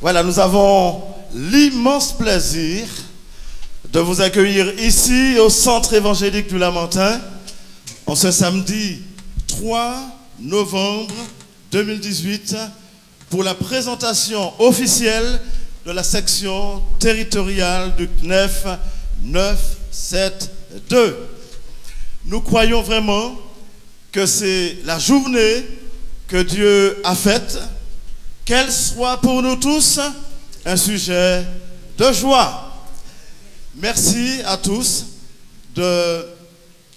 Voilà, nous avons l'immense plaisir de vous accueillir ici au Centre évangélique du Lamentin en ce samedi 3 novembre 2018 pour la présentation officielle de la section territoriale du CNEF 972. Nous croyons vraiment que c'est la journée que Dieu a faite, qu'elle soit pour nous tous un sujet de joie. Merci à tous de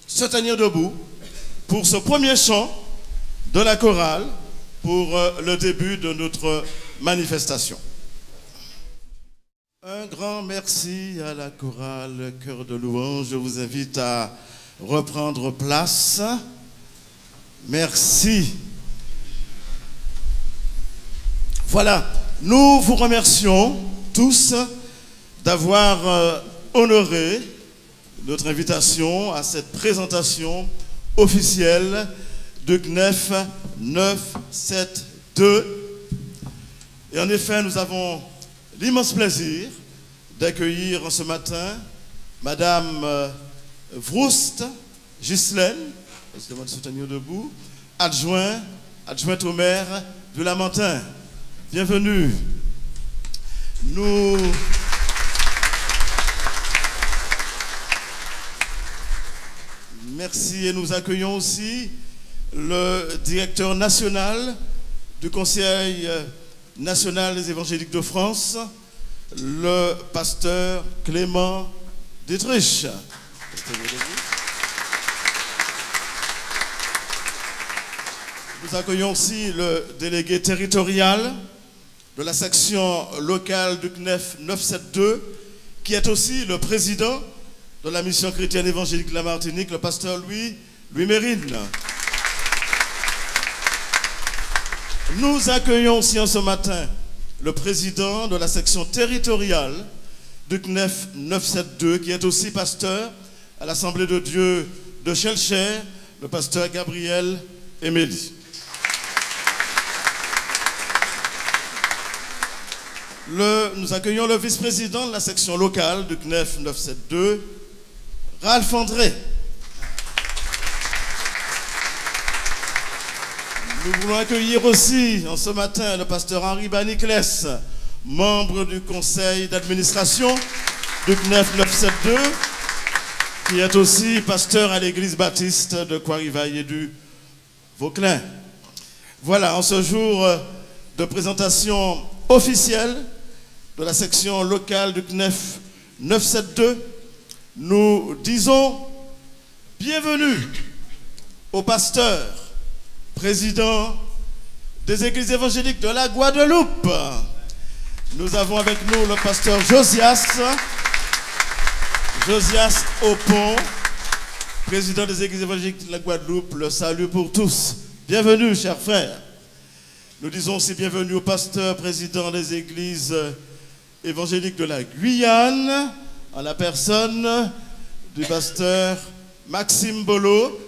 se tenir debout pour ce premier chant de la chorale pour le début de notre manifestation. Un grand merci à la chorale Cœur de louange. Je vous invite à reprendre place. Merci. Voilà, nous vous remercions tous d'avoir honoré notre invitation à cette présentation officielle de CNEF 972. Et en effet, nous avons l'immense plaisir d'accueillir ce matin Madame Vroust Ghislaine, de se tenir debout, adjointe au maire du Lamentin. Bienvenue. Merci et nous accueillons aussi le directeur national du Conseil national des évangéliques de France, le pasteur Clément Dietrich. Nous accueillons aussi le délégué territorial de la section locale du CNEF 972, qui est aussi le président de la mission chrétienne évangélique de la Martinique, le pasteur Louis Mérine. Nous accueillons aussi en ce matin le président de la section territoriale du CNEF 972, qui est aussi pasteur à l'Assemblée de Dieu de Chelcher, le pasteur Gabriel Emélie. Nous accueillons le vice-président de la section locale du CNEF 972, Ralph André. Nous voulons accueillir aussi en ce matin le pasteur Henri Baniclès, membre du conseil d'administration du CNEF 972, qui est aussi pasteur à l'église baptiste de Coirivaille et du Vauclin. Voilà, en ce jour de présentation officielle de la section locale du CNEF 972, nous disons bienvenue au pasteur, président des églises évangéliques de la Guadeloupe. Nous avons avec nous le pasteur Josias Opon, président des églises évangéliques de la Guadeloupe. Le salut pour tous. Bienvenue, chers frères. Nous disons aussi bienvenue au pasteur, président des églises évangéliques de la Guyane, en la personne du pasteur Maxime Bolo,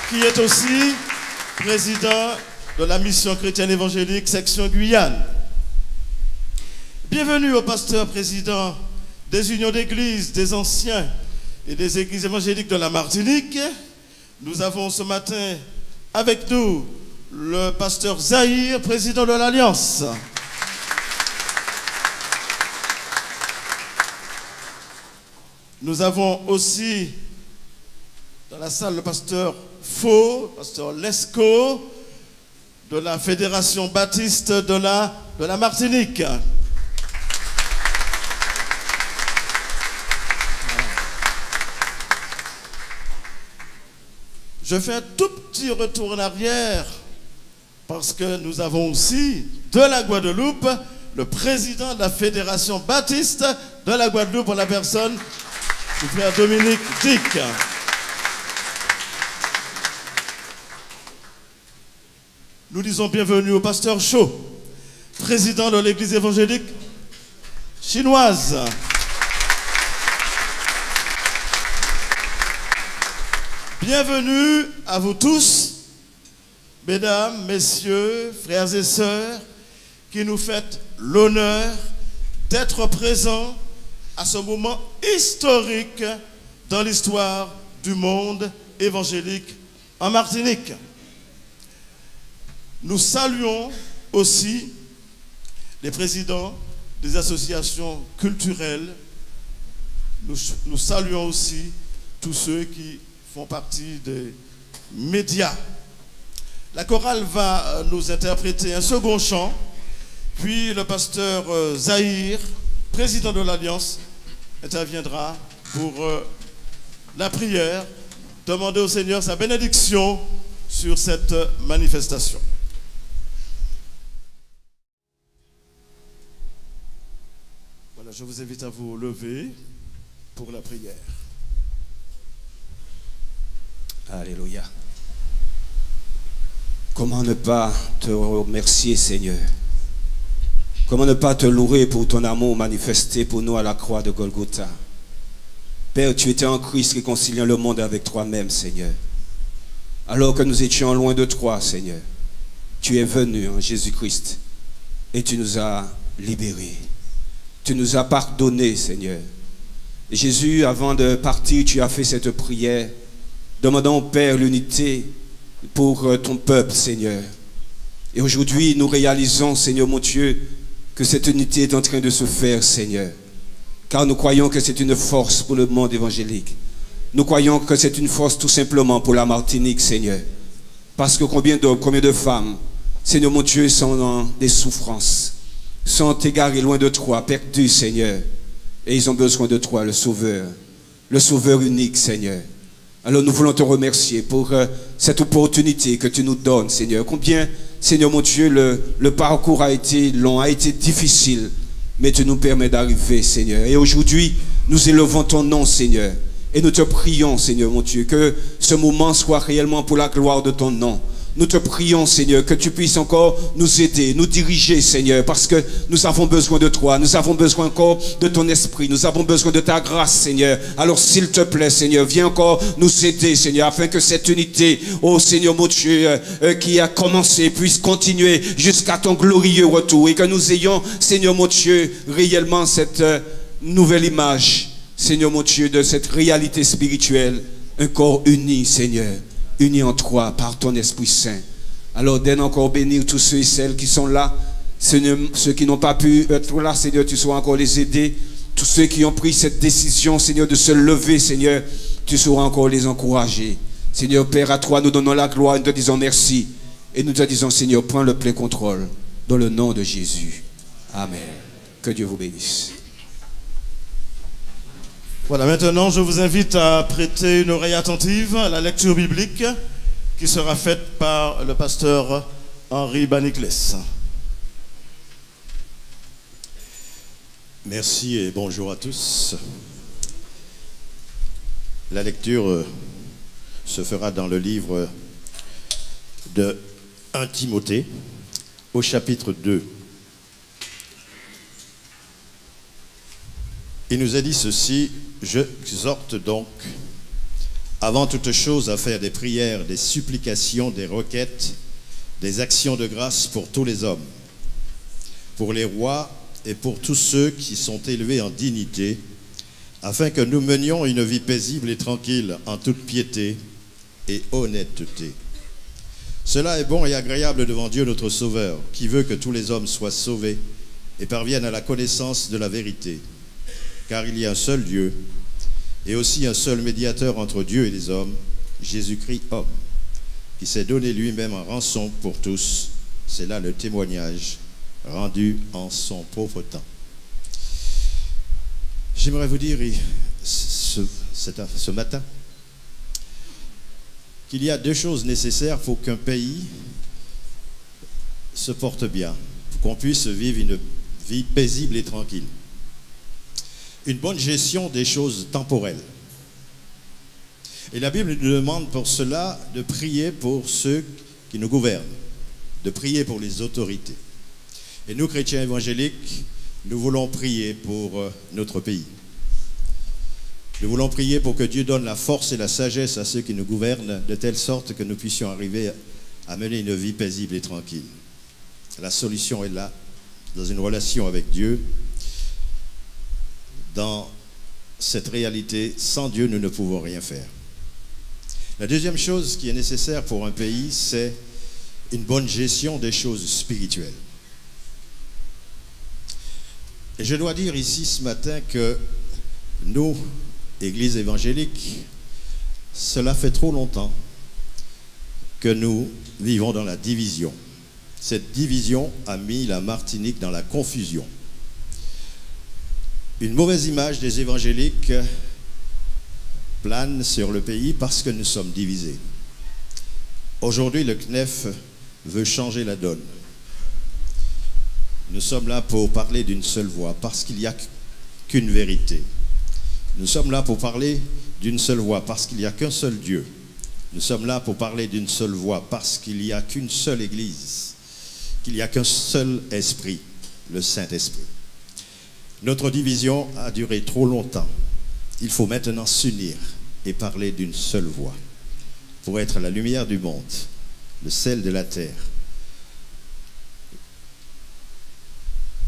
qui est aussi président de la mission chrétienne évangélique section Guyane. Bienvenue au pasteur président des unions d'églises, des anciens et des églises évangéliques de la Martinique. Nous avons ce matin avec nous le pasteur Zahir, président de l'Alliance. Nous avons aussi dans la salle le pasteur Faux, pasteur Lescaut, de la Fédération baptiste de la Martinique. Je fais un tout petit retour en arrière parce que nous avons aussi de la Guadeloupe le président de la Fédération baptiste de la Guadeloupe en la personne du frère Dominique Dick. Nous disons bienvenue au pasteur Cho, président de l'église évangélique chinoise. Bienvenue à vous tous, mesdames, messieurs, frères et sœurs, qui nous fait l'honneur d'être présents à ce moment historique dans l'histoire du monde évangélique en Martinique. Nous saluons aussi les présidents des associations culturelles. Nous saluons aussi tous ceux qui font partie des médias. La chorale va nous interpréter un second chant, puis le pasteur Zahir, président de l'Alliance, interviendra pour la prière, demander au Seigneur sa bénédiction sur cette manifestation. Voilà, je vous invite à vous lever pour la prière. Alléluia. Comment ne pas te remercier, Seigneur? Comment ne pas te louer pour ton amour manifesté pour nous à la croix de Golgotha? Père, tu étais en Christ réconciliant le monde avec toi-même, Seigneur. Alors que nous étions loin de toi, Seigneur, tu es venu en Jésus-Christ et tu nous as libérés. Tu nous as pardonnés, Seigneur. Et Jésus, avant de partir, tu as fait cette prière, demandant au Père l'unité pour ton peuple, Seigneur. Et aujourd'hui, nous réalisons, Seigneur mon Dieu, que cette unité est en train de se faire, Seigneur. Car nous croyons que c'est une force pour le monde évangélique. Nous croyons que c'est une force tout simplement pour la Martinique, Seigneur. Parce que combien d'hommes, combien de femmes, Seigneur mon Dieu, sont dans des souffrances, sont égarés loin de toi, perdus, Seigneur. Et ils ont besoin de toi, le Sauveur unique, Seigneur. Alors nous voulons te remercier pour cette opportunité que tu nous donnes, Seigneur. Combien, Seigneur mon Dieu, le parcours a été long, a été difficile, mais tu nous permets d'arriver, Seigneur. Et aujourd'hui, nous élevons ton nom, Seigneur. Et nous te prions, Seigneur mon Dieu, que ce moment soit réellement pour la gloire de ton nom. Nous te prions, Seigneur, que tu puisses encore nous aider, nous diriger, Seigneur, parce que nous avons besoin de toi. Nous avons besoin encore de ton esprit. Nous avons besoin de ta grâce, Seigneur. Alors, s'il te plaît, Seigneur, viens encore nous aider, Seigneur, afin que cette unité, oh Seigneur mon Dieu, qui a commencé, puisse continuer jusqu'à ton glorieux retour. Et que nous ayons, Seigneur mon Dieu, réellement cette nouvelle image, Seigneur mon Dieu, de cette réalité spirituelle, un corps uni, Seigneur. Unis en toi par ton Esprit Saint. Alors donne encore bénir tous ceux et celles qui sont là, ceux qui n'ont pas pu être là, Seigneur, tu sauras encore les aider. Tous ceux qui ont pris cette décision, Seigneur, de se lever, Seigneur, tu sauras encore les encourager. Seigneur Père, à toi nous donnons la gloire, nous te disons merci et nous te disons, Seigneur, prends le plein contrôle dans le nom de Jésus. Amen. Que Dieu vous bénisse. Voilà, maintenant je vous invite à prêter une oreille attentive à la lecture biblique qui sera faite par le pasteur Henri Baniclès. Merci et bonjour à tous. La lecture se fera dans le livre de 1 Timothée au chapitre 2. Il nous a dit ceci: j'exhorte donc, avant toute chose, à faire des prières, des supplications, des requêtes, des actions de grâce pour tous les hommes, pour les rois et pour tous ceux qui sont élevés en dignité, afin que nous menions une vie paisible et tranquille en toute piété et honnêteté. Cela est bon et agréable devant Dieu notre Sauveur, qui veut que tous les hommes soient sauvés et parviennent à la connaissance de la vérité. Car il y a un seul Dieu et aussi un seul médiateur entre Dieu et les hommes, Jésus-Christ homme, qui s'est donné lui-même en rançon pour tous. C'est là le témoignage rendu en son pauvre temps. J'aimerais vous dire ce matin qu'il y a deux choses nécessaires pour qu'un pays se porte bien, pour qu'on puisse vivre une vie paisible et tranquille. Une bonne gestion des choses temporelles. Et la Bible nous demande pour cela de prier pour ceux qui nous gouvernent, de prier pour les autorités. Et nous, chrétiens évangéliques, nous voulons prier pour notre pays. Nous voulons prier pour que Dieu donne la force et la sagesse à ceux qui nous gouvernent, de telle sorte que nous puissions arriver à mener une vie paisible et tranquille. La solution est là, dans une relation avec Dieu. Dans cette réalité, sans Dieu, nous ne pouvons rien faire. La deuxième chose qui est nécessaire pour un pays, c'est une bonne gestion des choses spirituelles. Et je dois dire ici ce matin que nous, Église évangélique, cela fait trop longtemps que nous vivons dans la division. Cette division a mis la Martinique dans la confusion. Une mauvaise image des évangéliques plane sur le pays parce que nous sommes divisés. Aujourd'hui, le CNEF veut changer la donne. Nous sommes là pour parler d'une seule voix parce qu'il n'y a qu'une vérité. Nous sommes là pour parler d'une seule voix parce qu'il n'y a qu'un seul Dieu. Nous sommes là pour parler d'une seule voix parce qu'il n'y a qu'une seule Église, qu'il n'y a qu'un seul esprit, le Saint-Esprit. Notre division a duré trop longtemps. Il faut maintenant s'unir et parler d'une seule voix pour être la lumière du monde, le sel de la terre.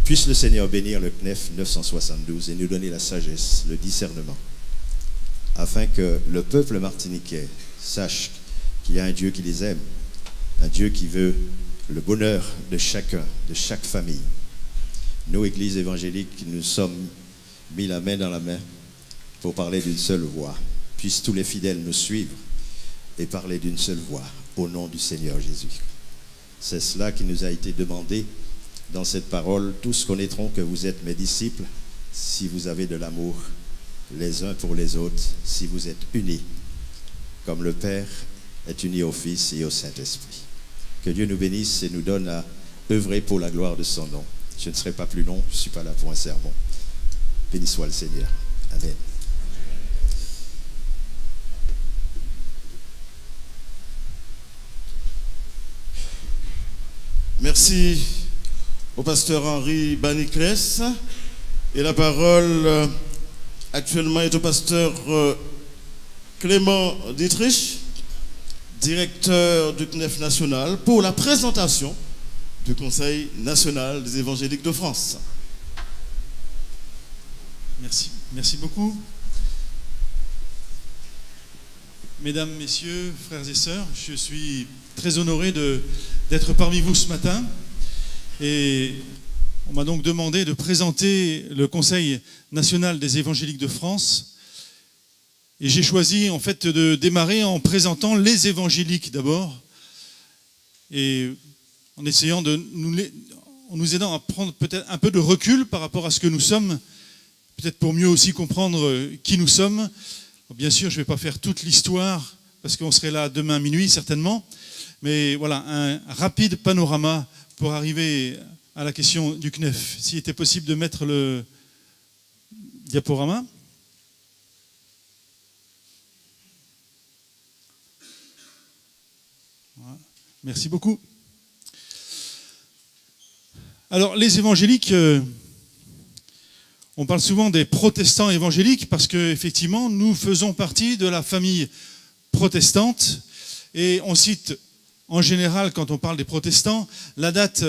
Puisse le Seigneur bénir le CNEF 972 et nous donner la sagesse, le discernement, afin que le peuple martiniquais sache qu'il y a un Dieu qui les aime, un Dieu qui veut le bonheur de chacun, de chaque famille. Nous, Église évangélique, nous sommes mis la main dans la main pour parler d'une seule voix. Puissent tous les fidèles nous suivre et parler d'une seule voix au nom du Seigneur Jésus. C'est cela qui nous a été demandé dans cette parole. Tous connaîtront que vous êtes mes disciples si vous avez de l'amour les uns pour les autres, si vous êtes unis comme le Père est uni au Fils et au Saint-Esprit. Que Dieu nous bénisse et nous donne à œuvrer pour la gloire de son nom. Je ne serai pas plus long, je ne suis pas là pour un sermon. Béni soit le Seigneur. Amen. Merci au pasteur Henri Baniclès. Et la parole actuellement est au pasteur Clément Dietrich, directeur du CNEF national, pour la présentation du Conseil national des évangéliques de France. Merci beaucoup. Mesdames, Messieurs, frères et sœurs, je suis très honoré d'être parmi vous ce matin. Et on m'a donc demandé de présenter le Conseil national des évangéliques de France. Et j'ai choisi en fait de démarrer en présentant les évangéliques d'abord. Et en essayant en nous aidant à prendre peut-être un peu de recul par rapport à ce que nous sommes, peut-être pour mieux aussi comprendre qui nous sommes. Bien sûr, je ne vais pas faire toute l'histoire, parce qu'on serait là demain minuit certainement, mais voilà, un rapide panorama pour arriver à la question du CNEF. S'il était possible de mettre le diaporama. Voilà. Merci beaucoup. Alors, les évangéliques, on parle souvent des protestants évangéliques parce qu'effectivement, nous faisons partie de la famille protestante et on cite en général, quand on parle des protestants, la date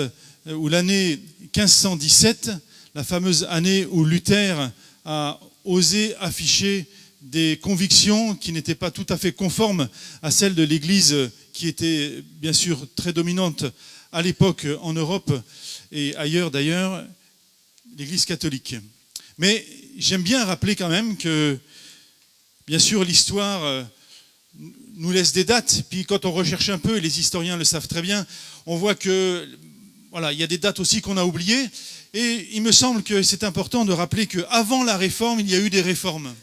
ou l'année 1517, la fameuse année où Luther a osé afficher des convictions qui n'étaient pas tout à fait conformes à celles de l'Église qui était bien sûr très dominante à l'époque en Europe et ailleurs d'ailleurs, l'Église catholique. Mais j'aime bien rappeler quand même que, bien sûr, l'histoire nous laisse des dates. Puis quand on recherche un peu, et les historiens le savent très bien, on voit que voilà, il y a des dates aussi qu'on a oubliées. Et il me semble que c'est important de rappeler qu'avant la Réforme, il y a eu des réformes.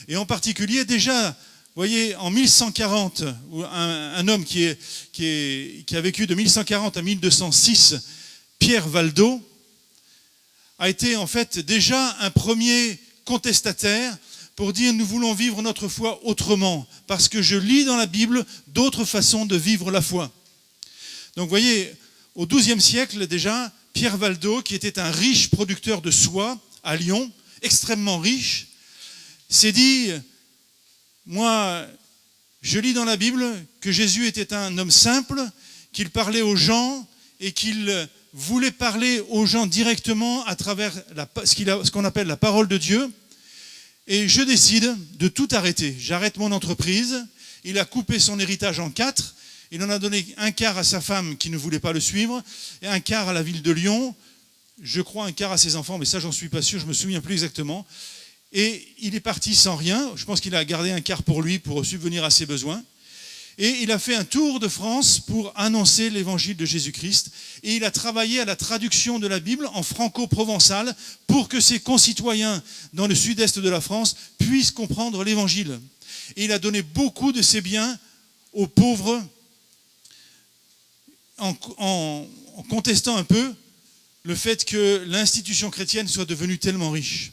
Et en particulier, déjà, vous voyez, en 1140, un homme qui a vécu de 1140 à 1206, Pierre Valdo, a été en fait déjà un premier contestataire pour dire nous voulons vivre notre foi autrement, parce que je lis dans la Bible d'autres façons de vivre la foi. Donc vous voyez, au XIIe siècle déjà, Pierre Valdo, qui était un riche producteur de soie à Lyon, extrêmement riche, s'est dit, moi, je lis dans la Bible que Jésus était un homme simple, qu'il parlait aux gens et qu'il voulait parler aux gens directement à travers ce qu'on appelle la parole de Dieu. Et je décide de tout arrêter. J'arrête mon entreprise. Il a coupé son héritage en 4. Il en a donné un quart à sa femme qui ne voulait pas le suivre, et un quart à la ville de Lyon, je crois un quart à ses enfants, mais ça j'en suis pas sûr, je me souviens plus exactement. Et il est parti sans rien, je pense qu'il a gardé un quart pour lui, pour subvenir à ses besoins. Et il a fait un tour de France pour annoncer l'évangile de Jésus-Christ. Et il a travaillé à la traduction de la Bible en franco-provençal pour que ses concitoyens dans le sud-est de la France puissent comprendre l'évangile. Et il a donné beaucoup de ses biens aux pauvres en contestant un peu le fait que l'institution chrétienne soit devenue tellement riche.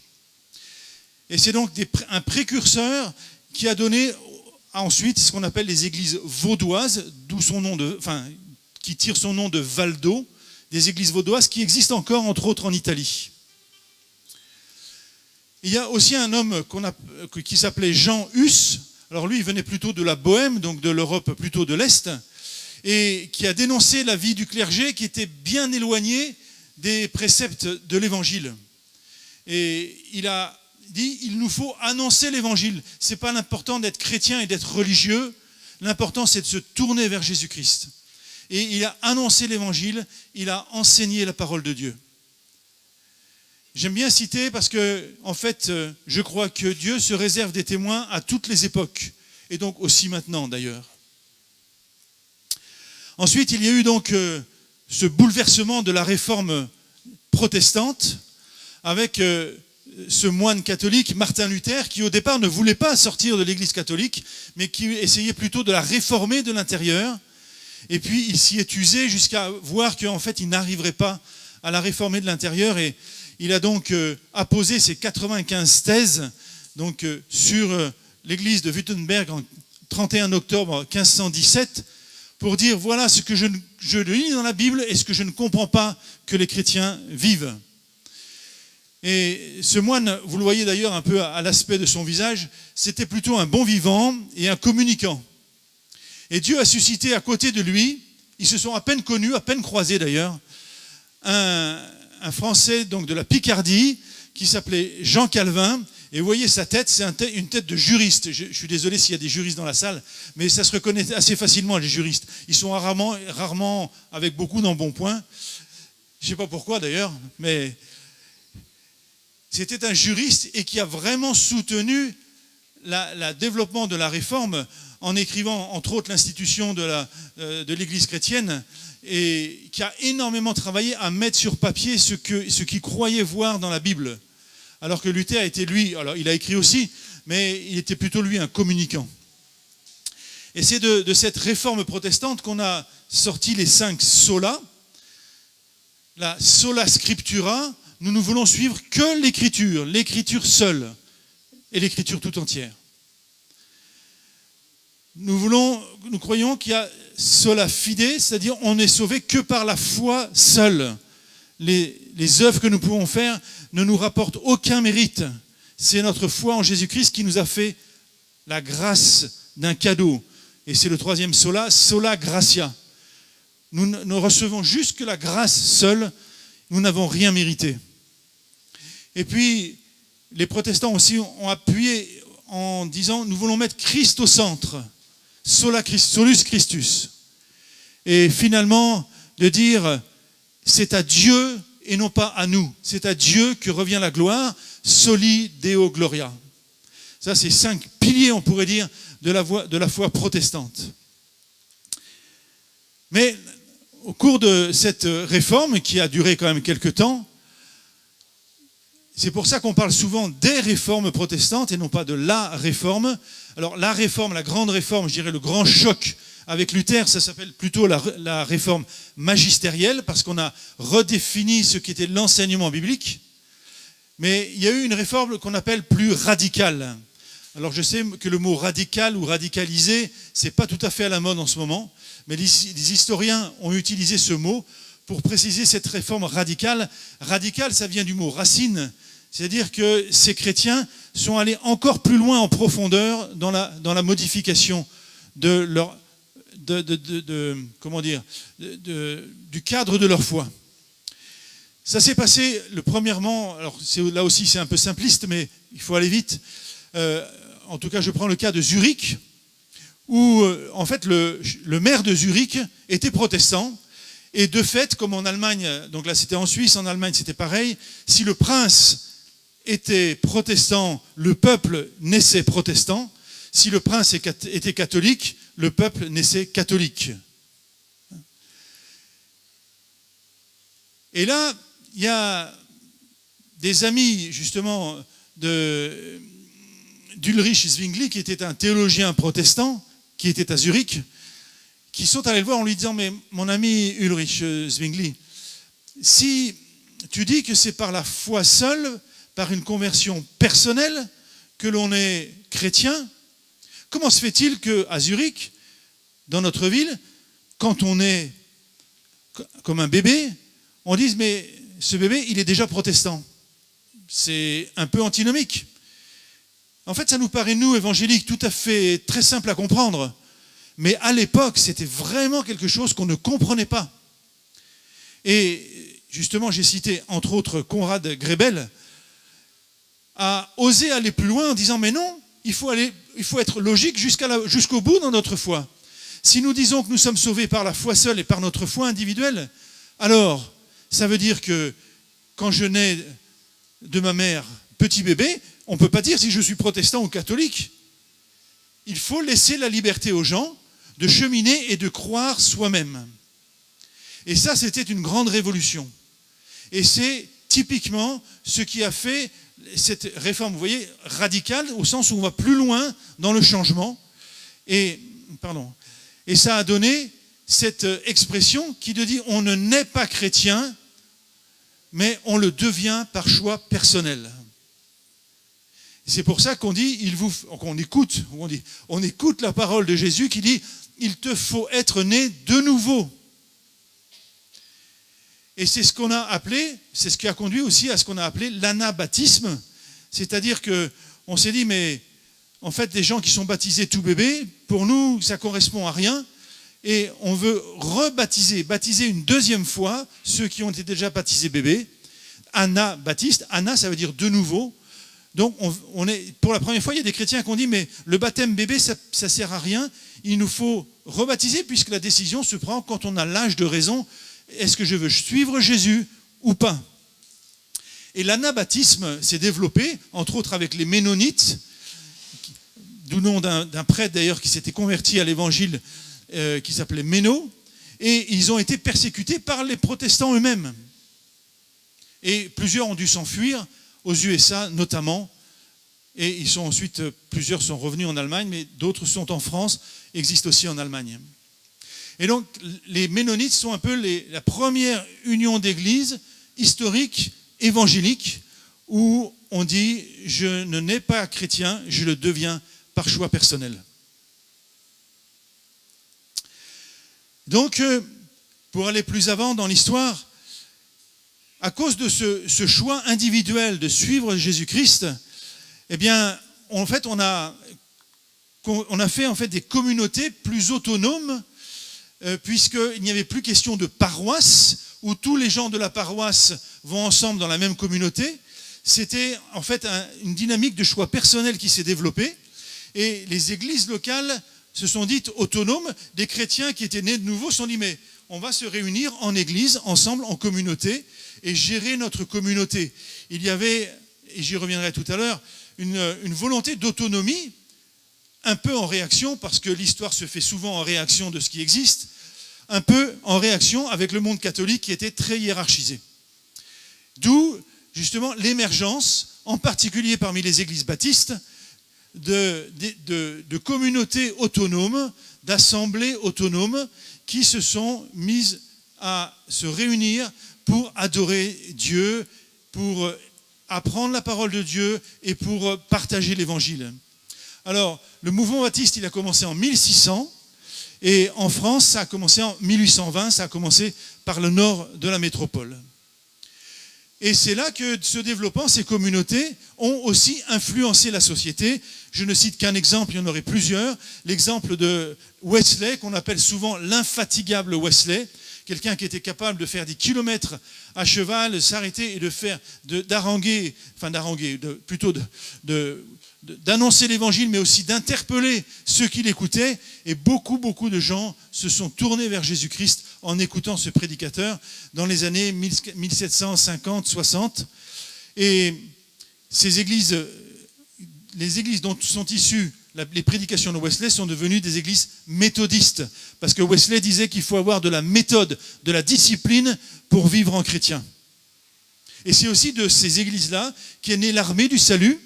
Et c'est donc un précurseur qui a donné ensuite ce qu'on appelle les églises vaudoises, qui tire son nom de Valdo, des églises vaudoises qui existent encore, entre autres, en Italie. Il y a aussi un homme qui s'appelait Jean Hus. Alors lui, il venait plutôt de la Bohème, donc de l'Europe plutôt de l'Est, et qui a dénoncé la vie du clergé qui était bien éloignée des préceptes de l'Évangile. Et il a dit, il nous faut annoncer l'Évangile. Ce n'est pas l'important d'être chrétien et d'être religieux, l'important c'est de se tourner vers Jésus-Christ. Et il a annoncé l'Évangile, il a enseigné la parole de Dieu. J'aime bien citer parce que, en fait, je crois que Dieu se réserve des témoins à toutes les époques, et donc aussi maintenant d'ailleurs. Ensuite, il y a eu donc ce bouleversement de la réforme protestante avec ce moine catholique, Martin Luther, qui au départ ne voulait pas sortir de l'Église catholique, mais qui essayait plutôt de la réformer de l'intérieur. Et puis il s'y est usé jusqu'à voir qu'en fait il n'arriverait pas à la réformer de l'intérieur. Et il a donc apposé ses 95 thèses donc, sur l'Église de Wittenberg en 31 octobre 1517, pour dire voilà ce que je lis dans la Bible et ce que je ne comprends pas que les chrétiens vivent. Et ce moine, vous le voyez d'ailleurs un peu à l'aspect de son visage, c'était plutôt un bon vivant et un communicant. Et Dieu a suscité à côté de lui, ils se sont à peine connus, à peine croisés d'ailleurs, un Français donc de la Picardie qui s'appelait Jean Calvin. Et vous voyez sa tête, c'est une tête de juriste. Je suis désolé s'il y a des juristes dans la salle, mais ça se reconnaît assez facilement, les juristes. Ils sont rarement avec beaucoup d'embonpoint. Je ne sais pas pourquoi d'ailleurs, mais c'était un juriste et qui a vraiment soutenu le développement de la réforme en écrivant entre autres l'institution de l'Église chrétienne, et qui a énormément travaillé à mettre sur papier ce qu'il croyait voir dans la Bible. Alors que Luther était lui, alors il a écrit aussi, mais il était plutôt lui un communicant. Et c'est de cette réforme protestante qu'on a sorti les 5 solas. La sola scriptura, nous ne voulons suivre que l'écriture seule et l'écriture tout entière. Nous croyons qu'il y a sola fide, c'est-à-dire on n'est sauvé que par la foi seule. Les œuvres que nous pouvons faire ne nous rapportent aucun mérite. C'est notre foi en Jésus-Christ qui nous a fait la grâce d'un cadeau. Et c'est le 3e sola, sola gratia. Nous ne recevons juste que la grâce seule, nous n'avons rien mérité. Et puis, les protestants aussi ont appuyé en disant, nous voulons mettre Christ au centre, solus Christus. Et finalement, de dire, c'est à Dieu et non pas à nous. C'est à Dieu que revient la gloire, soli Deo gloria. Ça, c'est 5 piliers, on pourrait dire, de la foi protestante. Mais au cours de cette réforme, qui a duré quand même quelques temps, c'est pour ça qu'on parle souvent des réformes protestantes et non pas de la réforme. Alors la réforme, la grande réforme, je dirais le grand choc avec Luther, ça s'appelle plutôt la réforme magistérielle, parce qu'on a redéfini ce qu'était l'enseignement biblique. Mais il y a eu une réforme qu'on appelle plus radicale. Alors je sais que le mot radical ou radicalisé, c'est pas tout à fait à la mode en ce moment, mais les historiens ont utilisé ce mot pour préciser cette réforme radicale. Radicale, ça vient du mot racine, c'est-à-dire que ces chrétiens sont allés encore plus loin en profondeur dans la modification de leur, du cadre de leur foi. Ça s'est passé, premièrement, alors là aussi c'est un peu simpliste, mais il faut aller vite. En tout cas, je prends le cas de Zurich, où en fait le maire de Zurich était protestant. Et de fait, comme en Allemagne, donc là c'était en Suisse, en Allemagne c'était pareil, si le prince était protestant, le peuple naissait protestant. Si le prince était catholique, le peuple naissait catholique. Et là, il y a des amis justement d'Ulrich Zwingli, qui était un théologien protestant, qui était à Zurich, qui sont allés le voir en lui disant « Mais mon ami Ulrich Zwingli, si tu dis que c'est par la foi seule, par une conversion personnelle, que l'on est chrétien, comment se fait-il qu'à Zurich, dans notre ville, quand on est comme un bébé, on dise « Mais ce bébé, il est déjà protestant ». C'est un peu antinomique. En fait, ça nous paraît, nous, évangéliques, tout à fait très simple à comprendre. Mais à l'époque, c'était vraiment quelque chose qu'on ne comprenait pas. Et justement, j'ai cité, entre autres, Conrad Grebel, a osé aller plus loin en disant « Mais non, il faut être logique jusqu'au bout dans notre foi. Si nous disons que nous sommes sauvés par la foi seule et par notre foi individuelle, alors ça veut dire que quand je nais de ma mère, petit bébé, on ne peut pas dire si je suis protestant ou catholique. Il faut laisser la liberté aux gens de cheminer et de croire soi-même. Et ça, c'était une grande révolution. Et c'est typiquement ce qui a fait cette réforme, vous voyez, radicale, au sens où on va plus loin dans le changement. Et ça a donné cette expression qui dit on ne naît pas chrétien, mais on le devient par choix personnel. C'est pour ça qu'on dit, on écoute la parole de Jésus qui dit il te faut être né de nouveau. Et c'est ce qu'on a appelé, c'est ce qui a conduit aussi à ce qu'on a appelé l'anabaptisme. C'est-à-dire qu'on s'est dit, mais en fait, les gens qui sont baptisés tout bébé, pour nous, ça ne correspond à rien. Et on veut baptiser une deuxième fois ceux qui ont été déjà baptisés bébés. Anabaptiste, ana, ça veut dire de nouveau. Donc, pour la première fois, il y a des chrétiens qui ont dit, mais le baptême bébé, ça ne sert à rien. Il nous faut rebaptiser puisque la décision se prend quand on a l'âge de raison. Est-ce que je veux suivre Jésus ou pas? Et l'anabaptisme s'est développé, entre autres avec les Ménonites, d'où nom d'un prêtre d'ailleurs qui s'était converti à l'évangile qui s'appelait Méno, et ils ont été persécutés par les protestants eux-mêmes. Et plusieurs ont dû s'enfuir, aux USA notamment, et plusieurs sont revenus en Allemagne, mais d'autres sont en France, existent aussi en Allemagne. Et donc, les Ménonites sont un peu la première union d'église historique, évangélique, où on dit « je ne nais pas chrétien, je le deviens par choix personnel ». Donc, pour aller plus avant dans l'histoire, à cause de ce choix individuel de suivre Jésus-Christ, eh bien, en fait, on a fait des communautés plus autonomes, puisqu'il n'y avait plus question de paroisse, où tous les gens de la paroisse vont ensemble dans la même communauté. C'était en fait une dynamique de choix personnel qui s'est développée, et les églises locales se sont dites autonomes. Des chrétiens qui étaient nés de nouveau se sont dit, mais on va se réunir en église, ensemble, en communauté, et gérer notre communauté. Il y avait, et j'y reviendrai tout à l'heure, une volonté d'autonomie, un peu en réaction, parce que l'histoire se fait souvent en réaction de ce qui existe, un peu en réaction avec le monde catholique qui était très hiérarchisé. D'où, justement, l'émergence, en particulier parmi les églises baptistes, de communautés autonomes, d'assemblées autonomes qui se sont mises à se réunir pour adorer Dieu, pour apprendre la parole de Dieu et pour partager l'évangile. Alors, le mouvement baptiste, il a commencé en 1600 et en France, ça a commencé en 1820, ça a commencé par le nord de la métropole. Et c'est là que, se développant, ces communautés ont aussi influencé la société. Je ne cite qu'un exemple, il y en aurait plusieurs. L'exemple de Wesley, qu'on appelle souvent l'infatigable Wesley, quelqu'un qui était capable de faire des kilomètres à cheval, de s'arrêter et d'annoncer l'évangile, mais aussi d'interpeller ceux qui l'écoutaient. Et beaucoup de gens se sont tournés vers Jésus-Christ en écoutant ce prédicateur dans les années 1750-60. Et les églises dont sont issues les prédications de Wesley sont devenues des églises méthodistes, parce que Wesley disait qu'il faut avoir de la méthode, de la discipline pour vivre en chrétien. Et c'est aussi de ces églises-là qu'est née l'armée du salut,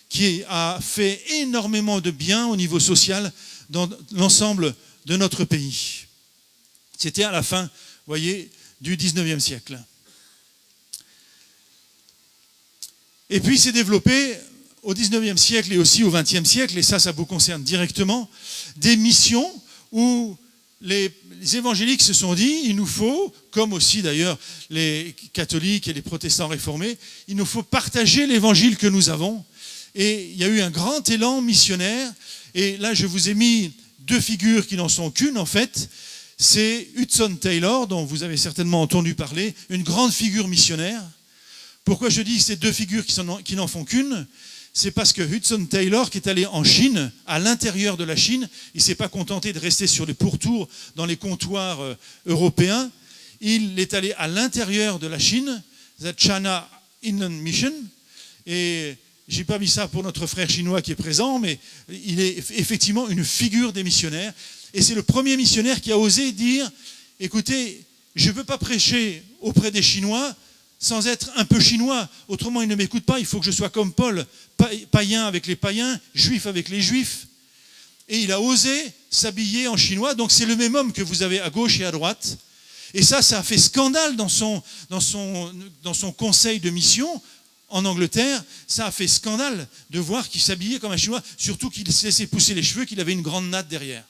qui a fait énormément de bien au niveau social dans l'ensemble de notre pays. C'était à la fin, vous voyez, du 19e siècle. Et puis s'est développé au 19e siècle et aussi au 20e siècle, et ça vous concerne directement, des missions où les évangéliques se sont dit, il nous faut, comme aussi d'ailleurs les catholiques et les protestants réformés, il nous faut partager l'évangile que nous avons. Et il y a eu un grand élan missionnaire, et là je vous ai mis deux figures qui n'en sont qu'une en fait. C'est Hudson Taylor, dont vous avez certainement entendu parler, une grande figure missionnaire. Pourquoi je dis ces deux figures qui n'en font qu'une ? C'est parce que Hudson Taylor, qui est allé en Chine, à l'intérieur de la Chine, il ne s'est pas contenté de rester sur les pourtours dans les comptoirs européens. Il est allé à l'intérieur de la Chine, the China Inland Mission. Et je n'ai pas mis ça pour notre frère chinois qui est présent, mais il est effectivement une figure des missionnaires. Et c'est le premier missionnaire qui a osé dire, écoutez, je ne peux pas prêcher auprès des Chinois sans être un peu chinois, autrement ils ne m'écoutent pas, il faut que je sois comme Paul, païen avec les païens, juif avec les juifs. Et il a osé s'habiller en chinois, donc c'est le même homme que vous avez à gauche et à droite. Et ça a fait scandale dans son conseil de mission en Angleterre. Ça a fait scandale de voir qu'il s'habillait comme un chinois, surtout qu'il se laissait pousser les cheveux, qu'il avait une grande natte derrière.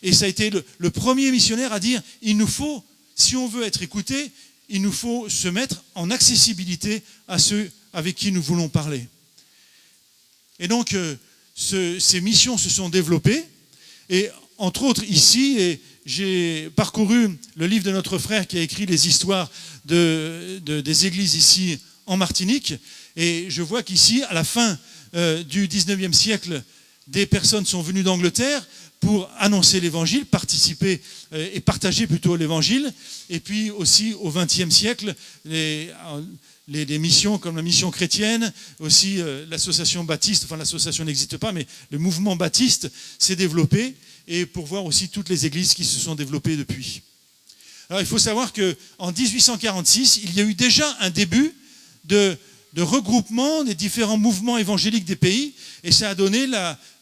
Et ça a été le premier missionnaire à dire, il nous faut, si on veut être écouté, il nous faut se mettre en accessibilité à ceux avec qui nous voulons parler. Et donc, ces missions se sont développées. Et entre autres, ici, j'ai parcouru le livre de notre frère qui a écrit les histoires des églises ici en Martinique. Et je vois qu'ici, à la fin du 19e siècle, des personnes sont venues d'Angleterre pour annoncer l'évangile, participer et partager plutôt l'évangile. Et puis aussi au XXe siècle, les missions comme la mission chrétienne, aussi l'association baptiste, enfin l'association n'existe pas, mais le mouvement baptiste s'est développé, et pour voir aussi toutes les églises qui se sont développées depuis. Alors il faut savoir qu'en 1846, il y a eu déjà un début de regroupement des différents mouvements évangéliques des pays, et ça a donné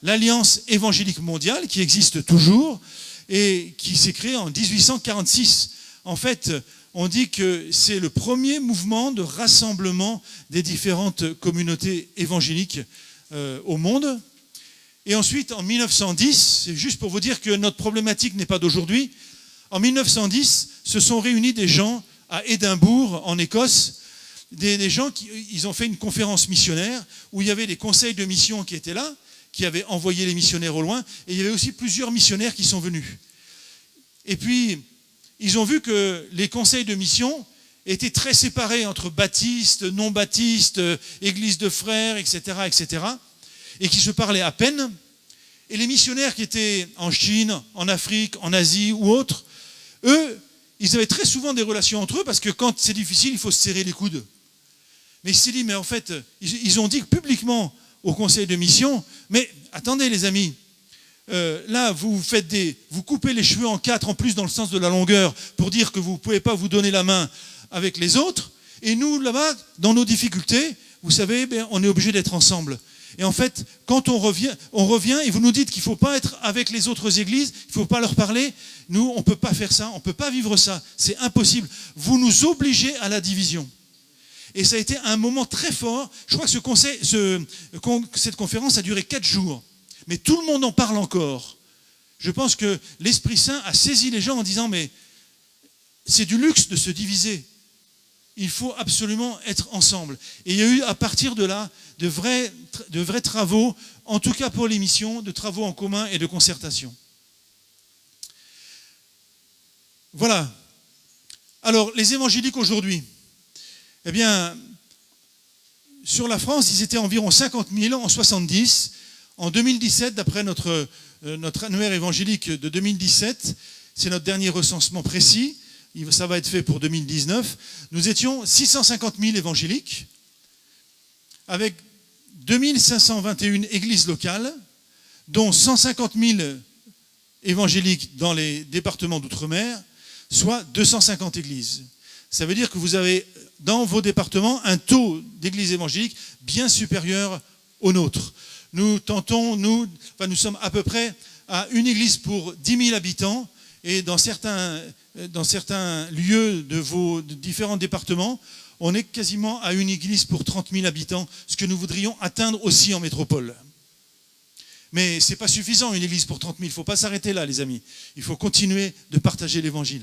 l'Alliance évangélique mondiale, qui existe toujours, et qui s'est créée en 1846. En fait, on dit que c'est le premier mouvement de rassemblement des différentes communautés évangéliques au monde. Et ensuite, en 1910, c'est juste pour vous dire que notre problématique n'est pas d'aujourd'hui, en 1910, se sont réunis des gens à Édimbourg, en Écosse, des gens ils ont fait une conférence missionnaire où il y avait des conseils de mission qui étaient là, qui avaient envoyé les missionnaires au loin, et il y avait aussi plusieurs missionnaires qui sont venus. Et puis, ils ont vu que les conseils de mission étaient très séparés entre baptistes, non-baptistes, églises de frères, etc., et qui se parlaient à peine. Et les missionnaires qui étaient en Chine, en Afrique, en Asie ou autres, eux, ils avaient très souvent des relations entre eux, parce que quand c'est difficile, il faut se serrer les coudes. Mais il s'est dit, mais en fait, ils ont dit publiquement au conseil de mission, mais attendez les amis, là vous coupez les cheveux en 4 en plus dans le sens de la longueur pour dire que vous ne pouvez pas vous donner la main avec les autres, et nous là-bas, dans nos difficultés, vous savez, on est obligé d'être ensemble. Et en fait, quand on revient et vous nous dites qu'il ne faut pas être avec les autres églises, il ne faut pas leur parler, nous on ne peut pas faire ça, on ne peut pas vivre ça, c'est impossible. Vous nous obligez à la division. Et ça a été un moment très fort. Je crois que cette conférence a duré 4 jours. Mais tout le monde en parle encore. Je pense que l'Esprit Saint a saisi les gens en disant, mais c'est du luxe de se diviser. Il faut absolument être ensemble. Et il y a eu à partir de là de vrais travaux, en tout cas pour les missions, de travaux en commun et de concertation. Voilà Alors, les évangéliques aujourd'hui, eh bien, sur la France, ils étaient environ 50 000 en 70. En 2017, d'après notre annuaire évangélique de 2017, c'est notre dernier recensement précis, ça va être fait pour 2019, nous étions 650 000 évangéliques, avec 2521 églises locales, dont 150 000 évangéliques dans les départements d'outre-mer, soit 250 églises. Ça veut dire que vous avez dans vos départements un taux d'églises évangéliques bien supérieur au nôtre. Nous sommes à peu près à une église pour 10 000 habitants, et dans certains lieux de vos différents départements, on est quasiment à une église pour 30 000 habitants, ce que nous voudrions atteindre aussi en métropole. Mais ce n'est pas suffisant, une église pour 30 000. Il ne faut pas s'arrêter là, les amis. Il faut continuer de partager l'évangile.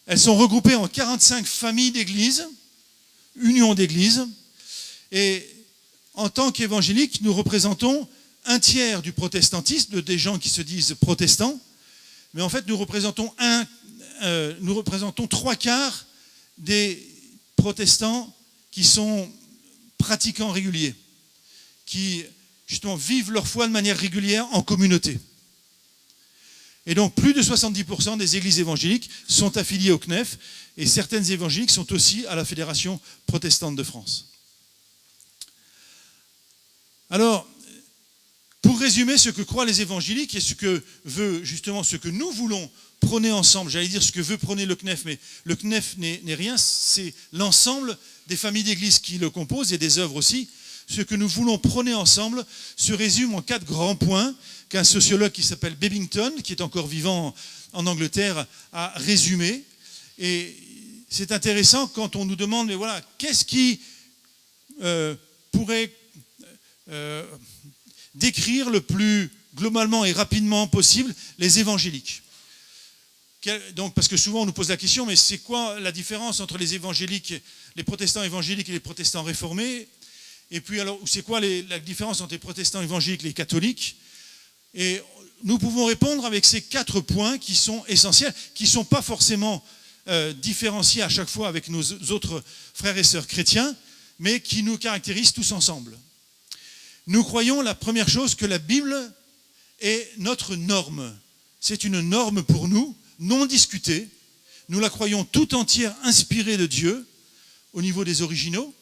Elles sont regroupées en 45 familles d'églises, unions d'églises, et en tant qu'évangéliques, nous représentons un tiers du protestantisme, des gens qui se disent protestants, mais en fait nous représentons 3/4 des protestants qui sont pratiquants réguliers, qui justement vivent leur foi de manière régulière en communauté. Et donc plus de 70% des églises évangéliques sont affiliées au CNEF, et certaines évangéliques sont aussi à la Fédération protestante de France. Alors, pour résumer ce que croient les évangéliques et ce que nous voulons prôner ensemble, j'allais dire ce que veut prôner le CNEF, mais le CNEF n'est rien, c'est l'ensemble des familles d'églises qui le composent et des œuvres aussi. Ce que nous voulons prôner ensemble se résume en 4 grands points qu'un sociologue qui s'appelle Babington, qui est encore vivant en Angleterre, a résumé. Et c'est intéressant quand on nous demande, mais voilà, qu'est-ce qui pourrait décrire le plus globalement et rapidement possible les évangéliques. Donc, parce que souvent on nous pose la question, mais c'est quoi la différence entre les évangéliques, les protestants évangéliques et les protestants réformés? Et puis alors, c'est quoi la différence entre les protestants évangéliques et les catholiques? Et nous pouvons répondre avec ces 4 points qui sont essentiels, qui ne sont pas forcément différenciés à chaque fois avec nos autres frères et sœurs chrétiens, mais qui nous caractérisent tous ensemble. Nous croyons, la première chose, que la Bible est notre norme. C'est une norme pour nous, non discutée. Nous la croyons tout entière inspirée de Dieu, au niveau des originaux.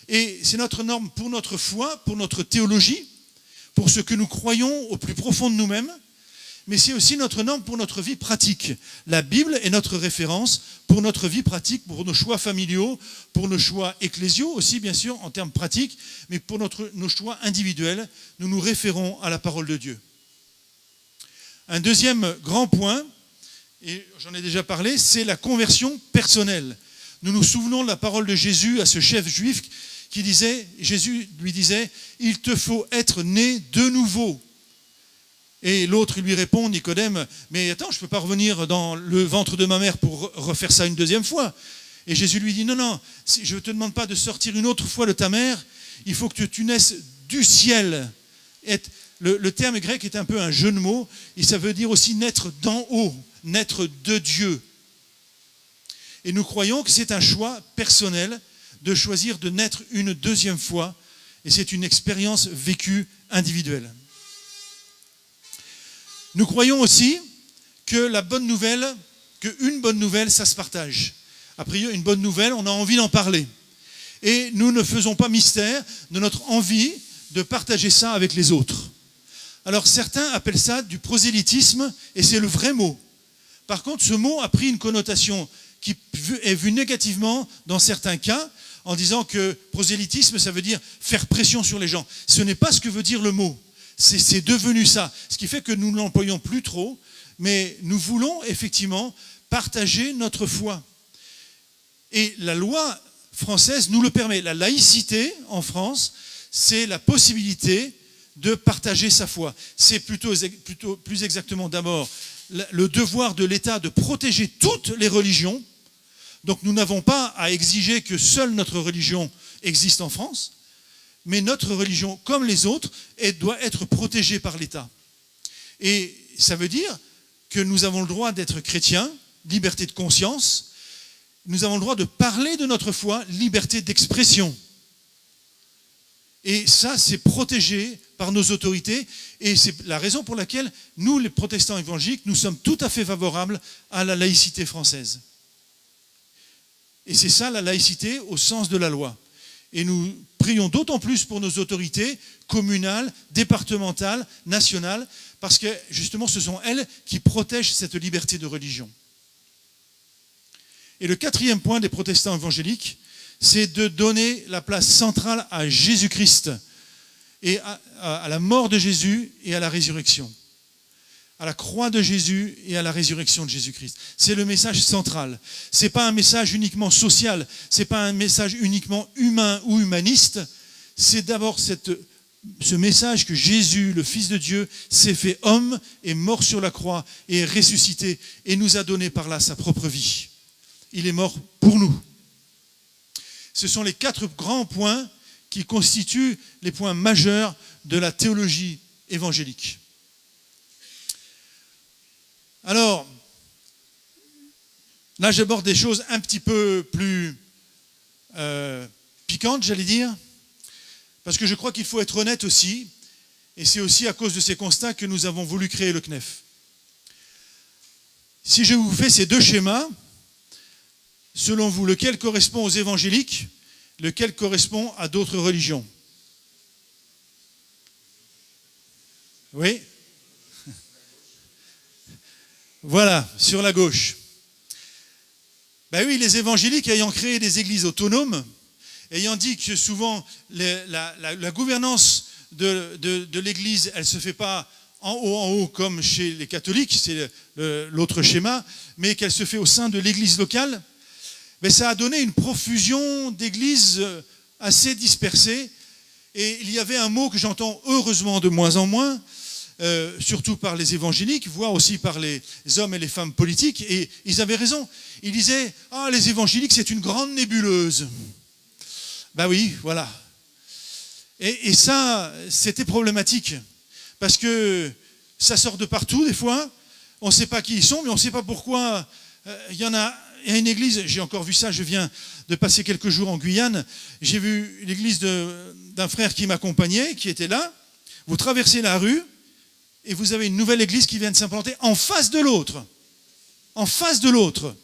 Et c'est notre norme pour notre foi, pour notre théologie, pour ce que nous croyons au plus profond de nous-mêmes. Mais c'est aussi notre norme pour notre vie pratique. La Bible est notre référence pour notre vie pratique, pour nos choix familiaux, pour nos choix ecclésiaux aussi, bien sûr, en termes pratiques, mais pour nos choix individuels, nous nous référons à la parole de Dieu. Un deuxième grand point, et j'en ai déjà parlé, c'est la conversion personnelle. Nous nous souvenons de la parole de Jésus à ce chef juif qui disait, Jésus lui disait, « Il te faut être né de nouveau ». Et l'autre lui répond, Nicodème, mais attends, je ne peux pas revenir dans le ventre de ma mère pour refaire ça une deuxième fois. Et Jésus lui dit, non, je ne te demande pas de sortir une autre fois de ta mère, il faut que tu naisses du ciel. Le terme grec est un peu un jeu de mots, et ça veut dire aussi naître d'en haut, naître de Dieu. Et nous croyons que c'est un choix personnel de choisir de naître une deuxième fois, et c'est une expérience vécue individuelle. Nous croyons aussi que qu'une bonne nouvelle, ça se partage. A priori, une bonne nouvelle, on a envie d'en parler. Et nous ne faisons pas mystère de notre envie de partager ça avec les autres. Alors certains appellent ça du prosélytisme, et c'est le vrai mot. Par contre, ce mot a pris une connotation qui est vue négativement dans certains cas, en disant que prosélytisme, ça veut dire faire pression sur les gens. Ce n'est pas ce que veut dire le mot. C'est devenu ça, ce qui fait que nous ne l'employons plus trop, mais nous voulons effectivement partager notre foi. Et la loi française nous le permet. La laïcité en France, c'est la possibilité de partager sa foi. C'est plutôt plus exactement d'abord le devoir de l'État de protéger toutes les religions. Donc nous n'avons pas à exiger que seule notre religion existe en France, mais notre religion, comme les autres, doit être protégée par l'État. Et ça veut dire que nous avons le droit d'être chrétiens, liberté de conscience. Nous avons le droit de parler de notre foi, liberté d'expression. Et ça, c'est protégé par nos autorités. Et c'est la raison pour laquelle nous, les protestants évangéliques, nous sommes tout à fait favorables à la laïcité française. Et c'est ça, la laïcité au sens de la loi. Et nous prions d'autant plus pour nos autorités communales, départementales, nationales, parce que justement, ce sont elles qui protègent cette liberté de religion. Et le quatrième point des protestants évangéliques, c'est de donner la place centrale à Jésus-Christ et à la mort de Jésus et à la résurrection. À la croix de Jésus et à la résurrection de Jésus-Christ. C'est le message central. Ce n'est pas un message uniquement social, ce n'est pas un message uniquement humain ou humaniste, c'est d'abord ce message que Jésus, le Fils de Dieu, s'est fait homme, est mort sur la croix et est ressuscité et nous a donné par là sa propre vie. Il est mort pour nous. Ce sont les 4 grands points qui constituent les points majeurs de la théologie évangélique. Alors, là j'aborde des choses un petit peu plus piquantes, j'allais dire, parce que je crois qu'il faut être honnête aussi, et c'est aussi à cause de ces constats que nous avons voulu créer le CNEF. Si je vous fais ces 2 schémas, selon vous, lequel correspond aux évangéliques, lequel correspond à d'autres religions? Oui? Voilà, sur la gauche. Ben oui, les évangéliques ayant créé des églises autonomes, ayant dit que souvent la gouvernance de l'église, elle ne se fait pas en haut comme chez les catholiques, c'est l'autre schéma, mais qu'elle se fait au sein de l'église locale, mais ça a donné une profusion d'églises assez dispersées. Et il y avait un mot que j'entends heureusement de moins en moins, surtout par les évangéliques, voire aussi par les hommes et les femmes politiques, et ils avaient raison. Ils disaient « Ah, les évangéliques, c'est une grande nébuleuse ». Ben oui, voilà. Et ça, c'était problématique, parce que ça sort de partout des fois, on ne sait pas qui ils sont, mais on ne sait pas pourquoi. Il y a une église, j'ai encore vu ça, je viens de passer quelques jours en Guyane, j'ai vu l'église d'un frère qui m'accompagnait, qui était là. Vous traversez la rue, et vous avez une nouvelle église qui vient de s'implanter en face de l'autre. En face de l'autre.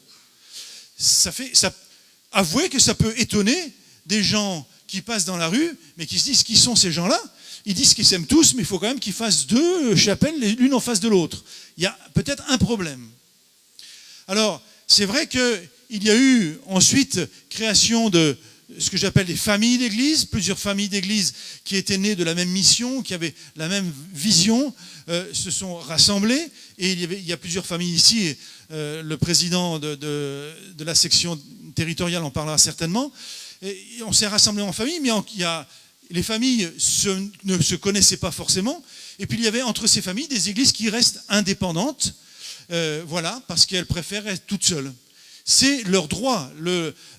Avouez que ça peut étonner des gens qui passent dans la rue, mais qui se disent qui sont ces gens-là. Ils disent qu'ils s'aiment tous, mais il faut quand même qu'ils fassent 2 chapelles, l'une en face de l'autre. Il y a peut-être un problème. Alors, c'est vrai qu'il y a eu ensuite création de ce que j'appelle des familles d'églises, plusieurs familles d'églises qui étaient nées de la même mission, qui avaient la même vision, se sont rassemblées. Et il y a plusieurs familles ici. Le président de la section territoriale en parlera certainement. Et on s'est rassemblés en famille, mais les familles ne se connaissaient pas forcément. Et puis il y avait entre ces familles des églises qui restent indépendantes, parce qu'elles préfèrent être toutes seules. C'est leur droit.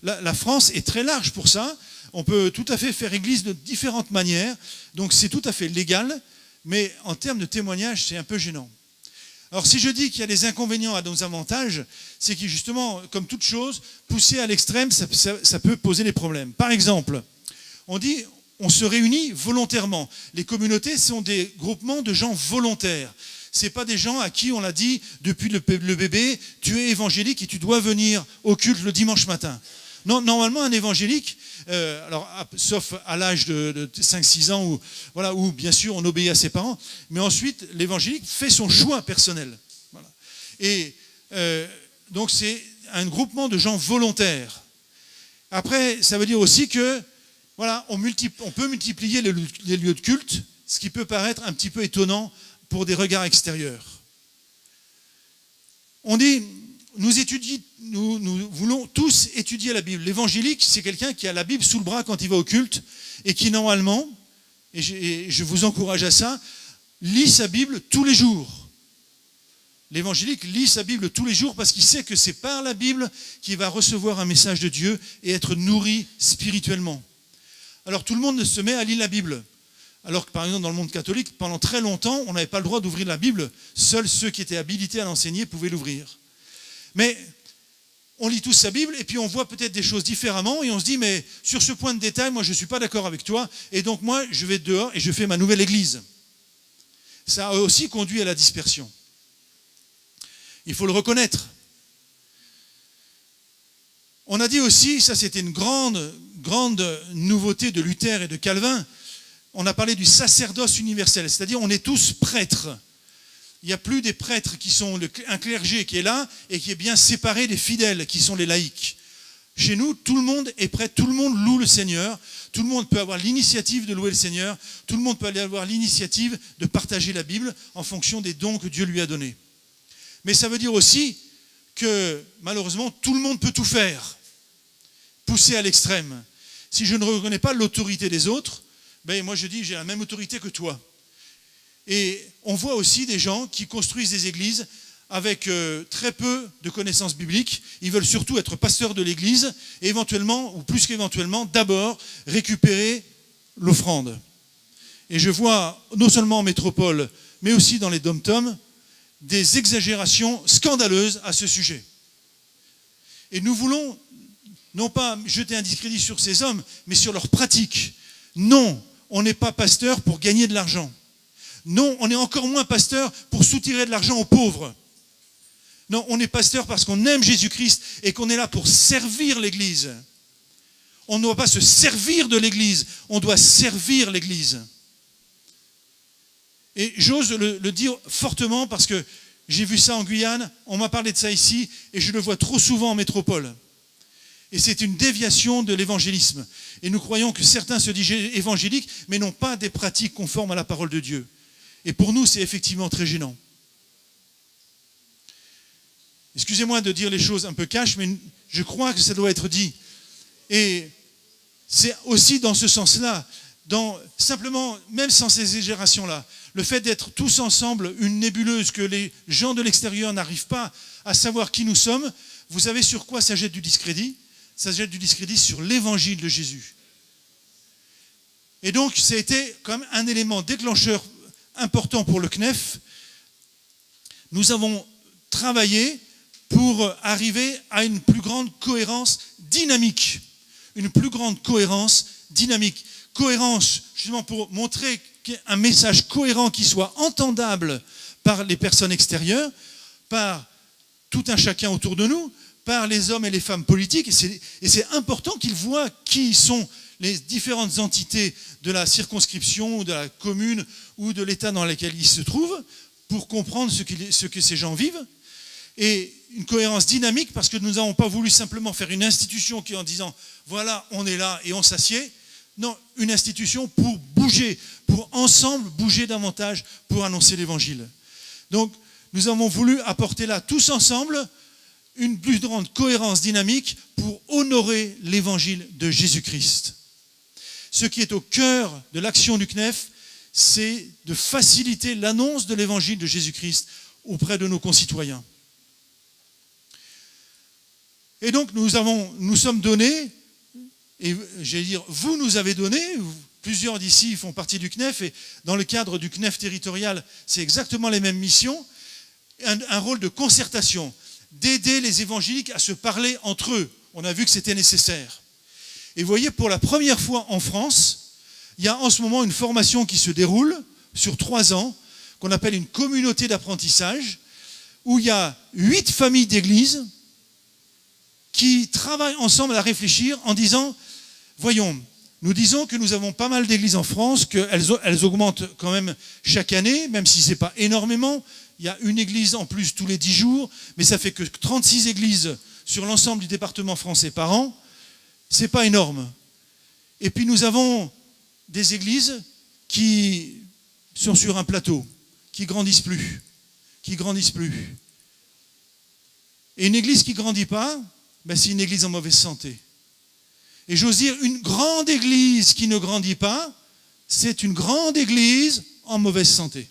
La France est très large pour ça. On peut tout à fait faire église de différentes manières. Donc c'est tout à fait légal. Mais en termes de témoignage, c'est un peu gênant. Alors si je dis qu'il y a des inconvénients à nos avantages, c'est que justement, comme toute chose, poussée à l'extrême, ça peut poser des problèmes. Par exemple, on dit on se réunit volontairement. Les communautés sont des groupements de gens volontaires. Ce n'est pas des gens à qui on l'a dit depuis le bébé, tu es évangélique et tu dois venir au culte le dimanche matin. Non, normalement, un évangélique, sauf à l'âge de 5-6 ans, où bien sûr on obéit à ses parents, mais ensuite l'évangélique fait son choix personnel. Voilà. Et donc c'est un groupement de gens volontaires. Après, ça veut dire aussi que on peut multiplier les lieux de culte, ce qui peut paraître un petit peu étonnant pour des regards extérieurs. On dit, nous voulons tous étudier la Bible. L'évangélique, c'est quelqu'un qui a la Bible sous le bras quand il va au culte et qui normalement, et je vous encourage à ça, lit sa Bible tous les jours. L'évangélique lit sa Bible tous les jours parce qu'il sait que c'est par la Bible qu'il va recevoir un message de Dieu et être nourri spirituellement. Alors tout le monde se met à lire la Bible. Alors que par exemple dans le monde catholique, pendant très longtemps, on n'avait pas le droit d'ouvrir la Bible. Seuls ceux qui étaient habilités à l'enseigner pouvaient l'ouvrir. Mais on lit tous sa Bible et puis on voit peut-être des choses différemment et on se dit, mais sur ce point de détail, moi je ne suis pas d'accord avec toi et donc moi je vais dehors et je fais ma nouvelle église. Ça a aussi conduit à la dispersion. Il faut le reconnaître. On a dit aussi, ça c'était une grande nouveauté de Luther et de Calvin, on a parlé du sacerdoce universel, c'est-à-dire on est tous prêtres. Il n'y a plus des prêtres qui sont un clergé qui est là et qui est bien séparé des fidèles qui sont les laïcs. Chez nous, tout le monde est prêt, tout le monde loue le Seigneur, tout le monde peut avoir l'initiative de louer le Seigneur, tout le monde peut avoir l'initiative de partager la Bible en fonction des dons que Dieu lui a donnés. Mais ça veut dire aussi que malheureusement, tout le monde peut tout faire, poussé à l'extrême. Si je ne reconnais pas l'autorité des autres, ben moi je dis j'ai la même autorité que toi. Et on voit aussi des gens qui construisent des églises avec très peu de connaissances bibliques. Ils veulent surtout être pasteurs de l'église et éventuellement, ou plus qu'éventuellement, d'abord récupérer l'offrande. Et je vois, non seulement en métropole, mais aussi dans les dom-toms, des exagérations scandaleuses à ce sujet. Et nous voulons non pas jeter un discrédit sur ces hommes, mais sur leurs pratiques. Non, on n'est pas pasteur pour gagner de l'argent. Non, on est encore moins pasteur pour soutirer de l'argent aux pauvres. Non, on est pasteur parce qu'on aime Jésus-Christ et qu'on est là pour servir l'Église. On ne doit pas se servir de l'Église, on doit servir l'Église. Et j'ose le dire fortement parce que j'ai vu ça en Guyane, on m'a parlé de ça ici et je le vois trop souvent en métropole. Et c'est une déviation de l'évangélisme. Et nous croyons que certains se disent évangéliques mais n'ont pas des pratiques conformes à la parole de Dieu. Et pour nous, c'est effectivement très gênant. Excusez-moi de dire les choses un peu cash, mais je crois que ça doit être dit. Et c'est aussi dans ce sens-là, simplement, même sans ces exagérations-là, le fait d'être tous ensemble une nébuleuse que les gens de l'extérieur n'arrivent pas à savoir qui nous sommes, vous savez sur quoi ça jette du discrédit ? Ça jette du discrédit sur l'évangile de Jésus. Et donc, ça a été comme un élément déclencheur important pour le CNEF. Nous avons travaillé pour arriver à une plus grande cohérence dynamique. Une plus grande cohérence dynamique. Cohérence, justement pour montrer un message cohérent qui soit entendable par les personnes extérieures, par tout un chacun autour de nous, par les hommes et les femmes politiques. Et c'est important qu'ils voient qui sont les différentes entités de la circonscription ou de la commune ou de l'État dans lequel ils se trouvent pour comprendre ce que ces gens vivent. Et une cohérence dynamique parce que nous n'avons pas voulu simplement faire une institution qui en disant voilà, on est là et on s'assied. Non, une institution pour bouger, pour ensemble bouger davantage pour annoncer l'évangile. Donc, nous avons voulu apporter là, tous ensemble, une plus grande cohérence dynamique pour honorer l'évangile de Jésus-Christ. Ce qui est au cœur de l'action du CNEF, c'est de faciliter l'annonce de l'évangile de Jésus-Christ auprès de nos concitoyens. Et donc, nous sommes donnés, et j'allais dire, vous nous avez donné, plusieurs d'ici font partie du CNEF, et dans le cadre du CNEF territorial, c'est exactement les mêmes missions, un rôle de concertation, d'aider les évangéliques à se parler entre eux. On a vu que c'était nécessaire. Et vous voyez, pour la première fois en France, il y a en ce moment une formation qui se déroule sur 3 ans, qu'on appelle une communauté d'apprentissage, où il y a 8 familles d'églises qui travaillent ensemble à réfléchir en disant, voyons, nous disons que nous avons pas mal d'églises en France, qu'elles augmentent quand même chaque année, même si ce n'est pas énormément. Il y a une église en plus tous les 10 jours, mais ça fait que 36 églises sur l'ensemble du département français par an. Ce n'est pas énorme. Et puis nous avons des églises qui sont sur un plateau, qui grandissent plus. Et une église qui ne grandit pas, ben c'est une église en mauvaise santé. Et j'ose dire, une grande église qui ne grandit pas, c'est une grande église en mauvaise santé.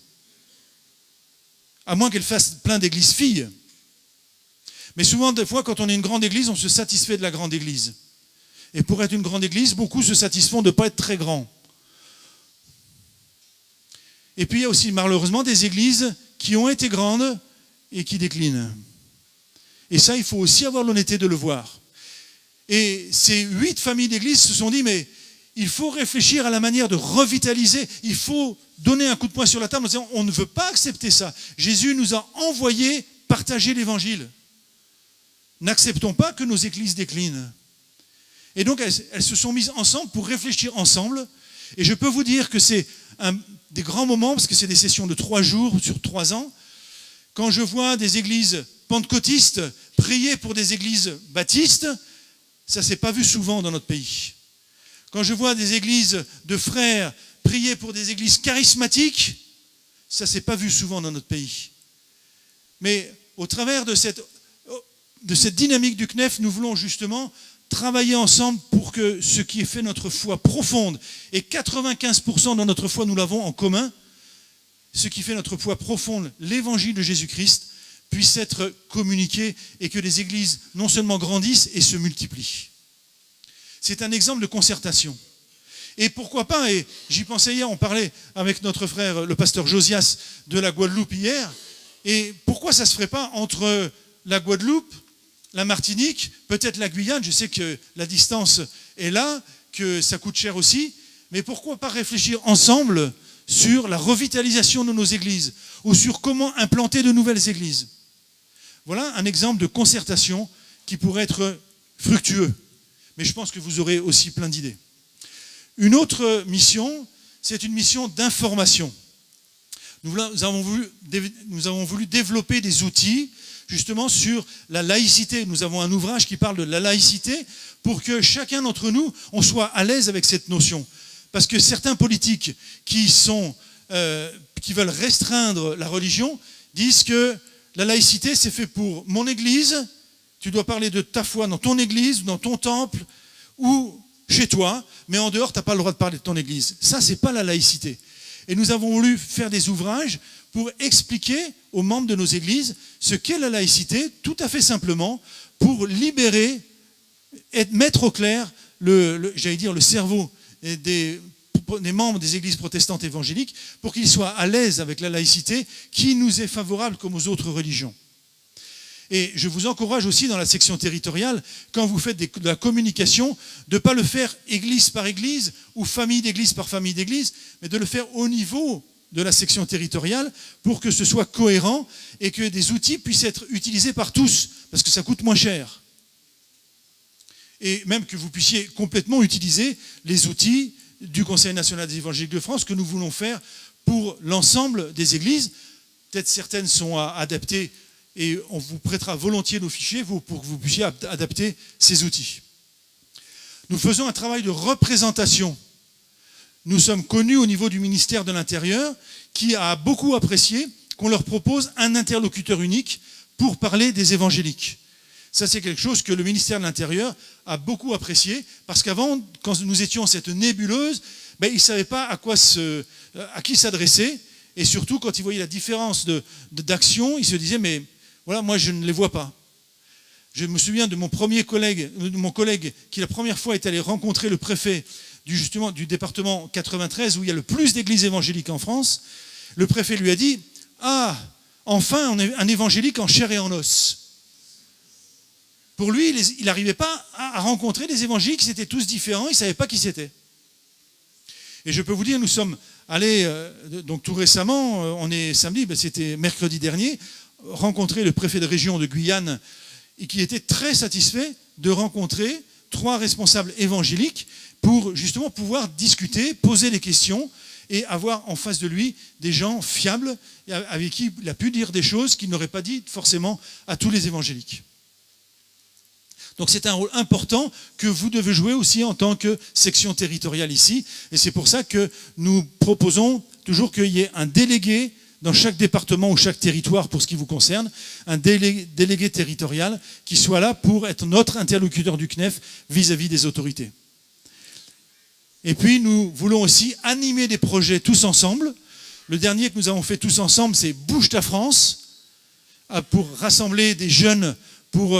À moins qu'elle fasse plein d'églises filles. Mais souvent, des fois, quand on est une grande église, on se satisfait de la grande église. Et pour être une grande église, beaucoup se satisfont de ne pas être très grands. Et puis il y a aussi malheureusement des églises qui ont été grandes et qui déclinent. Et ça, il faut aussi avoir l'honnêteté de le voir. Et ces 8 familles d'église se sont dit, mais il faut réfléchir à la manière de revitaliser, il faut donner un coup de poing sur la table en disant, on ne veut pas accepter ça. Jésus nous a envoyé partager l'évangile. N'acceptons pas que nos églises déclinent. Et donc, elles se sont mises ensemble pour réfléchir ensemble. Et je peux vous dire que c'est des grands moments, parce que c'est des sessions de 3 jours sur 3 ans. Quand je vois des églises pentecôtistes prier pour des églises baptistes, ça ne s'est pas vu souvent dans notre pays. Quand je vois des églises de frères prier pour des églises charismatiques, ça ne s'est pas vu souvent dans notre pays. Mais au travers de cette dynamique du CNEF, nous voulons justement travailler ensemble pour que ce qui est fait notre foi profonde, et 95% de notre foi nous l'avons en commun, ce qui fait notre foi profonde, l'évangile de Jésus-Christ, puisse être communiqué et que les églises non seulement grandissent et se multiplient. C'est un exemple de concertation. Et pourquoi pas, et j'y pensais hier, on parlait avec notre frère, le pasteur Josias de la Guadeloupe hier, et pourquoi ça ne se ferait pas entre la Guadeloupe, la Martinique, peut-être la Guyane, je sais que la distance est là, que ça coûte cher aussi, mais pourquoi pas réfléchir ensemble sur la revitalisation de nos églises ou sur comment implanter de nouvelles églises. Voilà un exemple de concertation qui pourrait être fructueux. Mais je pense que vous aurez aussi plein d'idées. Une autre mission, c'est une mission d'information. Nous avons voulu développer des outils justement sur la laïcité. Nous avons un ouvrage qui parle de la laïcité pour que chacun d'entre nous, on soit à l'aise avec cette notion. Parce que certains politiques qui veulent restreindre la religion disent que la laïcité, c'est fait pour mon église, tu dois parler de ta foi dans ton église, dans ton temple, ou chez toi, mais en dehors, tu n'as pas le droit de parler de ton église. Ça, ce n'est pas la laïcité. Et nous avons voulu faire des ouvrages pour expliquer aux membres de nos églises ce qu'est la laïcité, tout à fait simplement, pour libérer et mettre au clair le cerveau des membres des églises protestantes évangéliques pour qu'ils soient à l'aise avec la laïcité qui nous est favorable comme aux autres religions. Et je vous encourage aussi dans la section territoriale, quand vous faites de la communication, de ne pas le faire église par église ou famille d'église par famille d'église, mais de le faire au niveau de la section territoriale pour que ce soit cohérent et que des outils puissent être utilisés par tous, parce que ça coûte moins cher. Et même que vous puissiez complètement utiliser les outils du Conseil national des évangéliques de France que nous voulons faire pour l'ensemble des églises. Peut-être certaines sont adaptées et on vous prêtera volontiers nos fichiers pour que vous puissiez adapter ces outils. Nous faisons un travail de représentation. Nous sommes connus au niveau du ministère de l'Intérieur qui a beaucoup apprécié qu'on leur propose un interlocuteur unique pour parler des évangéliques. Ça, c'est quelque chose que le ministère de l'Intérieur a beaucoup apprécié, parce qu'avant, quand nous étions cette nébuleuse, ils ne savaient pas à qui s'adresser, et surtout, quand ils voyaient la différence d'action, ils se disaient, mais voilà, moi, je ne les vois pas. Je me souviens de mon collègue qui, la première fois, est allé rencontrer le préfet du département 93, où il y a le plus d'églises évangéliques en France. Le préfet lui a dit, « Ah, enfin, on est un évangélique en chair et en os ». Pour lui, il n'arrivait pas à rencontrer des évangéliques, qui étaient tous différents, il ne savait pas qui c'était. Et je peux vous dire, nous sommes allés, donc tout récemment, on est samedi, c'était mercredi dernier, rencontrer le préfet de région de Guyane, et qui était très satisfait de rencontrer 3 responsables évangéliques pour justement pouvoir discuter, poser des questions et avoir en face de lui des gens fiables avec qui il a pu dire des choses qu'il n'aurait pas dit forcément à tous les évangéliques. Donc c'est un rôle important que vous devez jouer aussi en tant que section territoriale ici. Et c'est pour ça que nous proposons toujours qu'il y ait un délégué dans chaque département ou chaque territoire pour ce qui vous concerne, un délégué territorial qui soit là pour être notre interlocuteur du CNEF vis-à-vis des autorités. Et puis nous voulons aussi animer des projets tous ensemble. Le dernier que nous avons fait tous ensemble, c'est Bouge ta France, pour rassembler des jeunes, pour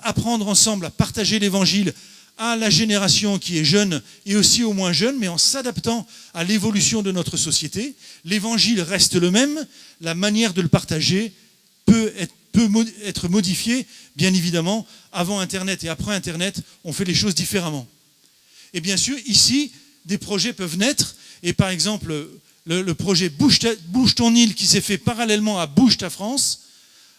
apprendre ensemble à partager l'évangile à la génération qui est jeune et aussi aux moins jeunes, mais en s'adaptant à l'évolution de notre société. L'évangile reste le même, la manière de le partager peut peut être modifié, bien évidemment. Avant Internet et après Internet, on fait les choses différemment. Et bien sûr, ici, des projets peuvent naître. Et par exemple, le projet Bouge ton île, qui s'est fait parallèlement à Bouge ta France,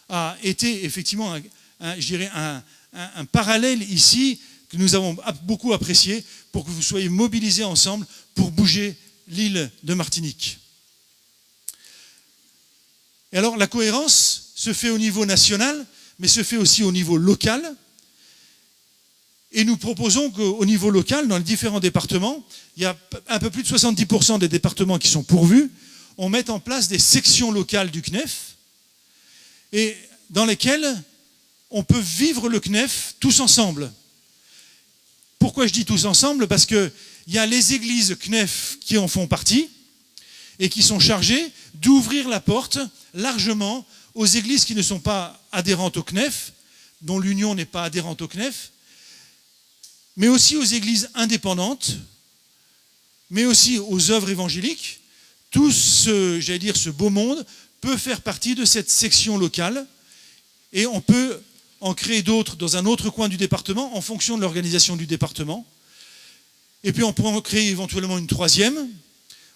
a été effectivement, je dirais, un parallèle ici que nous avons beaucoup apprécié pour que vous soyez mobilisés ensemble pour bouger l'île de Martinique. Et alors, la cohérence se fait au niveau national, mais se fait aussi au niveau local. Et nous proposons qu'au niveau local, dans les différents départements, il y a un peu plus de 70% des départements qui sont pourvus, on mette en place des sections locales du CNEF, et dans lesquelles on peut vivre le CNEF tous ensemble. Pourquoi je dis tous ensemble? Parce qu'il y a les églises CNEF qui en font partie, et qui sont chargées d'ouvrir la porte largement aux églises qui ne sont pas adhérentes au CNEF, dont l'union n'est pas adhérente au CNEF, mais aussi aux églises indépendantes, mais aussi aux œuvres évangéliques. Tout ce beau monde peut faire partie de cette section locale, et on peut en créer d'autres dans un autre coin du département en fonction de l'organisation du département. Et puis on pourra en créer éventuellement une troisième.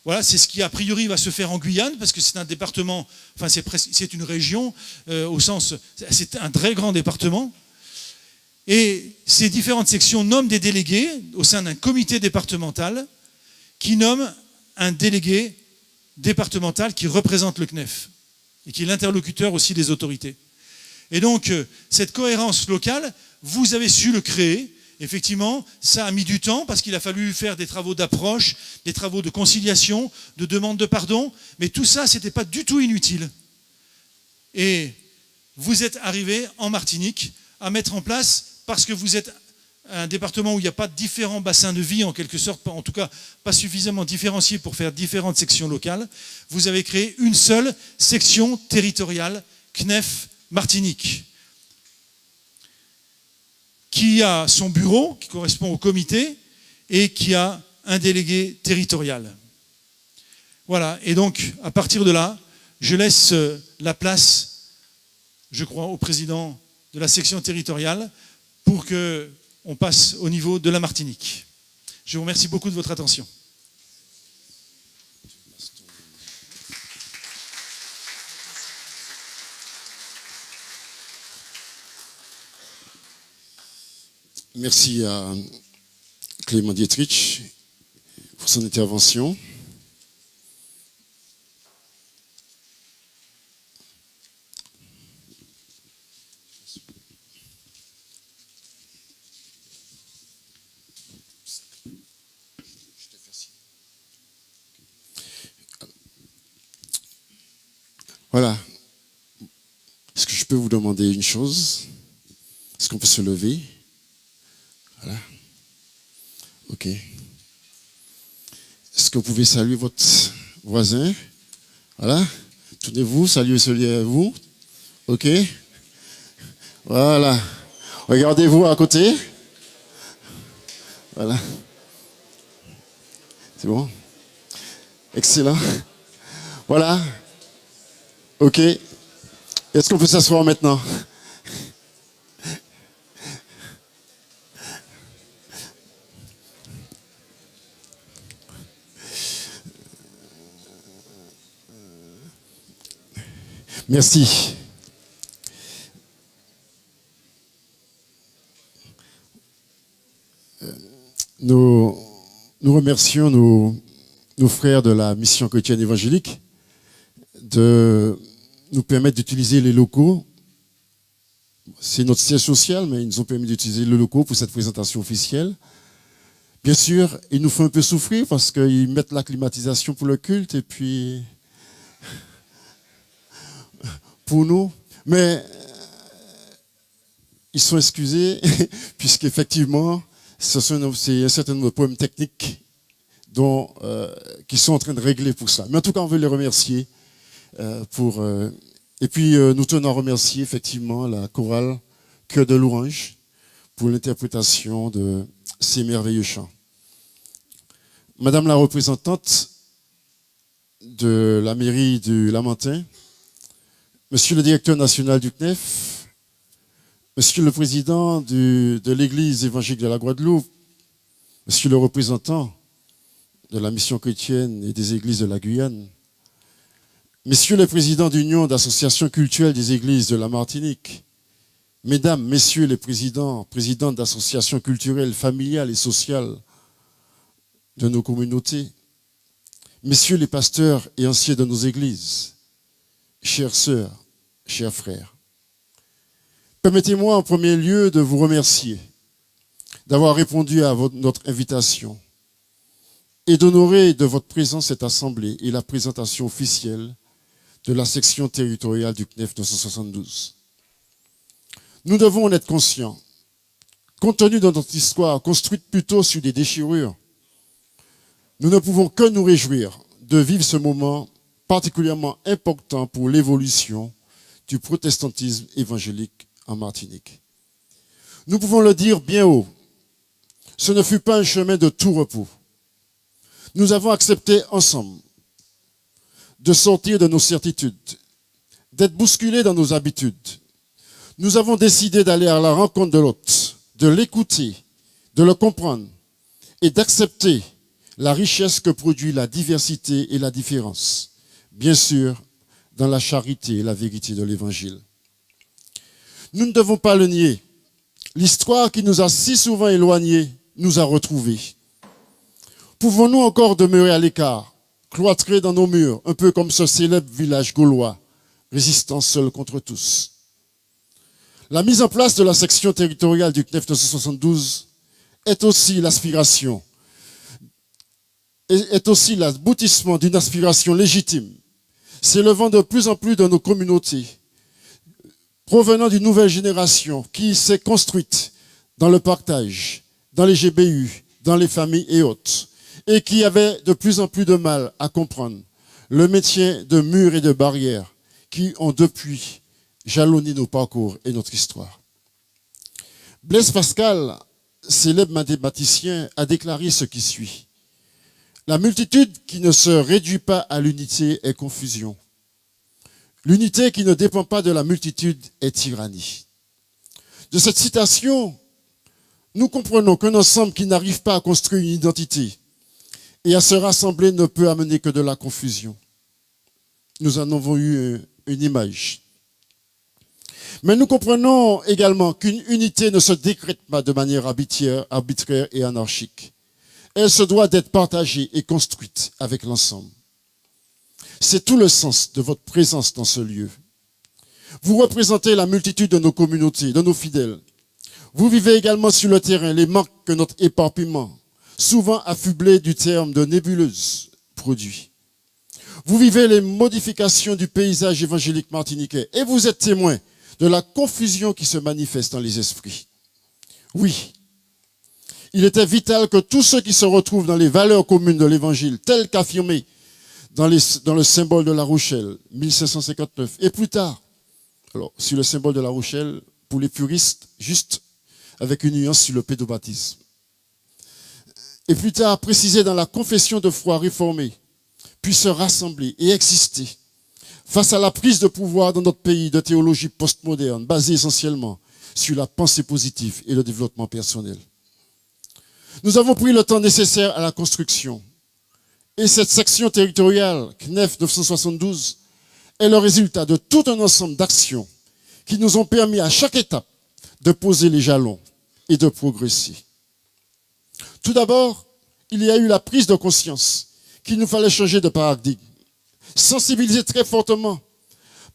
Voilà, c'est ce qui a priori va se faire en Guyane, parce que c'est un département, enfin c'est une région, au sens, c'est un très grand département. Et ces différentes sections nomment des délégués au sein d'un comité départemental qui nomme un délégué départemental qui représente le CNEF et qui est l'interlocuteur aussi des autorités. Et donc, cette cohérence locale, vous avez su le créer. Effectivement, ça a mis du temps parce qu'il a fallu faire des travaux d'approche, des travaux de conciliation, de demande de pardon, mais tout ça, ce n'était pas du tout inutile. Et vous êtes arrivés en Martinique à mettre en place, parce que vous êtes un département où il n'y a pas différents bassins de vie, en quelque sorte, en tout cas pas suffisamment différenciés pour faire différentes sections locales, vous avez créé une seule section territoriale, CNEF Martinique, qui a son bureau, qui correspond au comité, et qui a un délégué territorial. Voilà, et donc, à partir de là, je laisse la place, je crois, au président de la section territoriale pour qu'on passe au niveau de la Martinique. Je vous remercie beaucoup de votre attention. Merci à Clément Dietrich pour son intervention. Voilà. Est-ce que je peux vous demander une chose? Est-ce qu'on peut se lever? Voilà. Ok. Est-ce que vous pouvez saluer votre voisin? Voilà. Tournez-vous, saluez celui à vous. Ok. Voilà. Regardez-vous à côté. Voilà. C'est bon? Excellent. Voilà. Ok. Est-ce qu'on peut s'asseoir maintenant? Merci. Nous remercions nos frères de la mission chrétienne évangélique de nous permettre d'utiliser les locaux. C'est notre siège social, mais ils nous ont permis d'utiliser les locaux pour cette présentation officielle. Bien sûr, ils nous font un peu souffrir parce qu'ils mettent la climatisation pour le culte et puis pour nous, mais ils sont excusés puisqu'effectivement, c'est un certain nombre de problèmes techniques qui sont en train de régler pour ça. Mais en tout cas, on veut les remercier et puis nous tenons à remercier effectivement la chorale Cœur de louange pour l'interprétation de ces merveilleux chants. Madame la représentante de la mairie du Lamentin, Monsieur le directeur national du CNEF, Monsieur le président de l'Église évangélique de la Guadeloupe, Monsieur le représentant de la mission chrétienne et des églises de la Guyane, Messieurs les présidents d'union d'associations culturelles des églises de la Martinique, Mesdames, Messieurs les présidentes d'associations culturelles, familiales et sociales de nos communautés, Messieurs les pasteurs et anciens de nos églises, chères sœurs, chers frères, permettez-moi en premier lieu de vous remercier d'avoir répondu à notre invitation et d'honorer de votre présence cette assemblée et la présentation officielle de la section territoriale du CNEF 972. Nous devons en être conscients. Compte tenu de notre histoire construite plutôt sur des déchirures, nous ne pouvons que nous réjouir de vivre ce moment particulièrement important pour l'évolution du protestantisme évangélique en Martinique. Nous pouvons le dire bien haut, ce ne fut pas un chemin de tout repos. Nous avons accepté ensemble de sortir de nos certitudes, d'être bousculés dans nos habitudes. Nous avons décidé d'aller à la rencontre de l'autre, de l'écouter, de le comprendre et d'accepter la richesse que produit la diversité et la différence. Bien sûr, dans la charité et la vérité de l'Évangile. Nous ne devons pas le nier. L'histoire qui nous a si souvent éloignés nous a retrouvés. Pouvons-nous encore demeurer à l'écart, cloîtrés dans nos murs, un peu comme ce célèbre village gaulois, résistant seul contre tous? La mise en place de la section territoriale du CNEF 972 est aussi l'aspiration, est aussi l'aboutissement d'une aspiration légitime, s'élevant de plus en plus dans nos communautés, provenant d'une nouvelle génération qui s'est construite dans le partage, dans les GBU, dans les familles et autres, et qui avait de plus en plus de mal à comprendre le métier de murs et de barrières qui ont depuis jalonné nos parcours et notre histoire. Blaise Pascal, célèbre mathématicien, a déclaré ce qui suit. La multitude qui ne se réduit pas à l'unité est confusion. L'unité qui ne dépend pas de la multitude est tyrannie. De cette citation, nous comprenons qu'un ensemble qui n'arrive pas à construire une identité et à se rassembler ne peut amener que de la confusion. Nous en avons eu une image. Mais nous comprenons également qu'une unité ne se décrète pas de manière arbitraire et anarchique. Elle se doit d'être partagée et construite avec l'ensemble. C'est tout le sens de votre présence dans ce lieu. Vous représentez la multitude de nos communautés, de nos fidèles. Vous vivez également sur le terrain les manques que notre éparpillement, souvent affublé du terme de nébuleuse, produit. Vous vivez les modifications du paysage évangélique martiniquais et vous êtes témoin de la confusion qui se manifeste dans les esprits. Oui, il était vital que tous ceux qui se retrouvent dans les valeurs communes de l'évangile, telles qu'affirmées dans le symbole de La Rochelle, 1559, et plus tard, alors sur le symbole de La Rochelle, pour les puristes, juste avec une nuance sur le pédobaptisme. Et plus tard, précisé dans la confession de foi réformée, puissent se rassembler et exister face à la prise de pouvoir dans notre pays de théologie postmoderne, basée essentiellement sur la pensée positive et le développement personnel. Nous avons pris le temps nécessaire à la construction. Et cette section territoriale, CNEF 972, est le résultat de tout un ensemble d'actions qui nous ont permis à chaque étape de poser les jalons et de progresser. Tout d'abord, il y a eu la prise de conscience qu'il nous fallait changer de paradigme, sensibiliser très fortement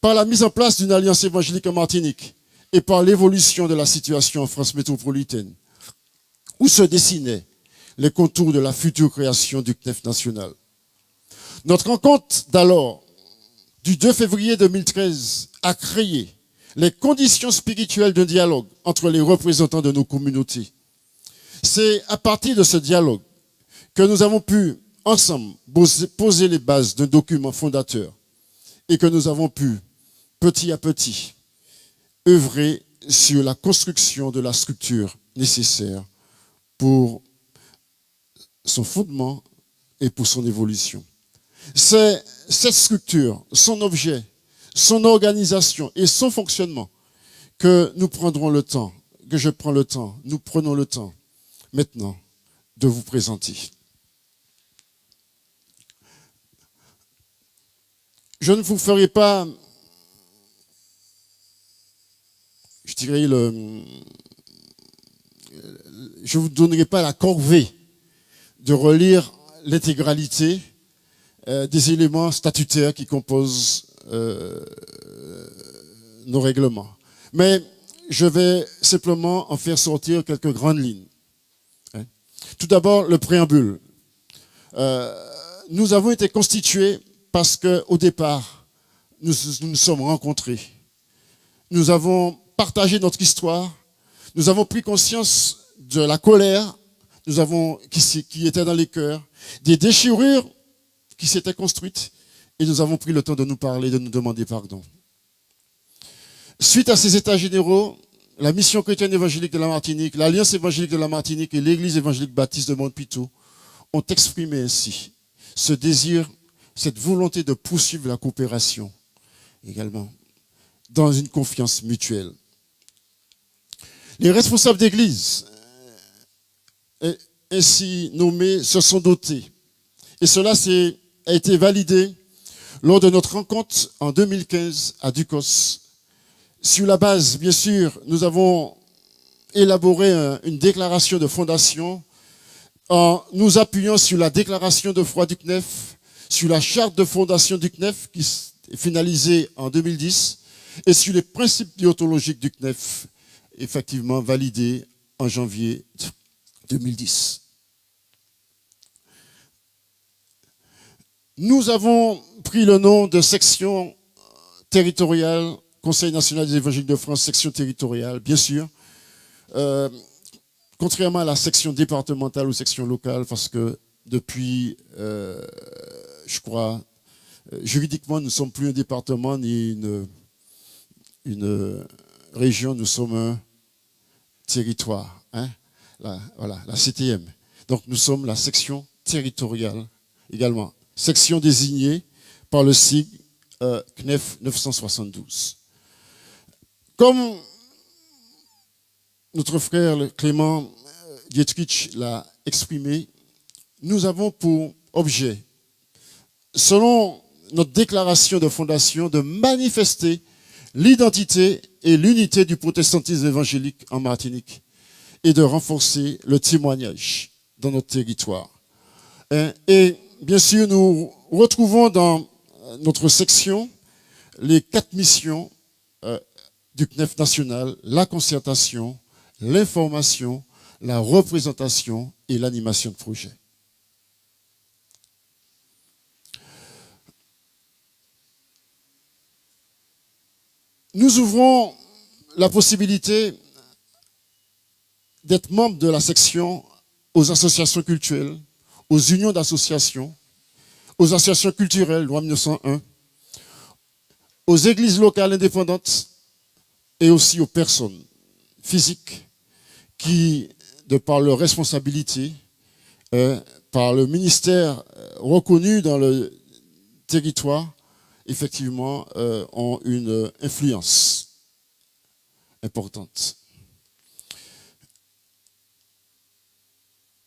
par la mise en place d'une alliance évangélique en Martinique et par l'évolution de la situation en France métropolitaine, où se dessinaient les contours de la future création du CNEF national. Notre rencontre d'alors, du 2 février 2013, a créé les conditions spirituelles d'un dialogue entre les représentants de nos communautés. C'est à partir de ce dialogue que nous avons pu, ensemble, poser les bases d'un document fondateur et que nous avons pu, petit à petit, œuvrer sur la construction de la structure nécessaire pour son fondement et pour son évolution. C'est cette structure, son objet, son organisation et son fonctionnement que nous prendrons le temps, que je prends le temps, nous prenons le temps maintenant de vous présenter. Je ne vous ferai pas, je dirais, je ne vous donnerai pas la corvée de relire l'intégralité des éléments statutaires qui composent nos règlements. Mais je vais simplement en faire sortir quelques grandes lignes. Tout d'abord, le préambule. Nous avons été constitués parce qu'au départ, nous nous sommes rencontrés. Nous avons partagé notre histoire. Nous avons pris conscience de la colère qui était dans les cœurs, des déchirures qui s'étaient construites, et nous avons pris le temps de nous parler, de nous demander pardon. Suite à ces états généraux, la mission chrétienne évangélique de la Martinique, l'Alliance évangélique de la Martinique et l'Église évangélique baptiste de Montpitou ont exprimé ainsi ce désir, cette volonté de poursuivre la coopération également, dans une confiance mutuelle. Les responsables d'église, ainsi nommés, se sont dotés. Et cela a été validé lors de notre rencontre en 2015 à Ducos. Sur la base, bien sûr, nous avons élaboré une déclaration de fondation en nous appuyant sur la déclaration de foi du CNEF, sur la charte de fondation du CNEF qui est finalisée en 2010 et sur les principes déontologiques du CNEF, effectivement validés en janvier 2010. Nous avons pris le nom de section territoriale, Conseil national des évangéliques de France, section territoriale, bien sûr, contrairement à la section départementale ou section locale, parce que depuis, je crois, juridiquement, nous ne sommes plus un département ni une région, nous sommes un territoire, hein? Voilà, la CTM. Donc nous sommes la section territoriale également, section désignée par le sigle CNEF 972. Comme notre frère Clément Dietrich l'a exprimé, nous avons pour objet, selon notre déclaration de fondation, de manifester l'identité et l'unité du protestantisme évangélique en Martinique et de renforcer le témoignage dans notre territoire. Et bien sûr, nous retrouvons dans notre section les 4 missions du CNEF national: la concertation, l'information, la représentation et l'animation de projet. Nous ouvrons la possibilité d'être membre de la section aux associations culturelles, aux unions d'associations, aux associations culturelles, loi 1901, aux églises locales indépendantes et aussi aux personnes physiques qui, de par leur responsabilité, par le ministère reconnu dans le territoire, effectivement, ont une influence importante.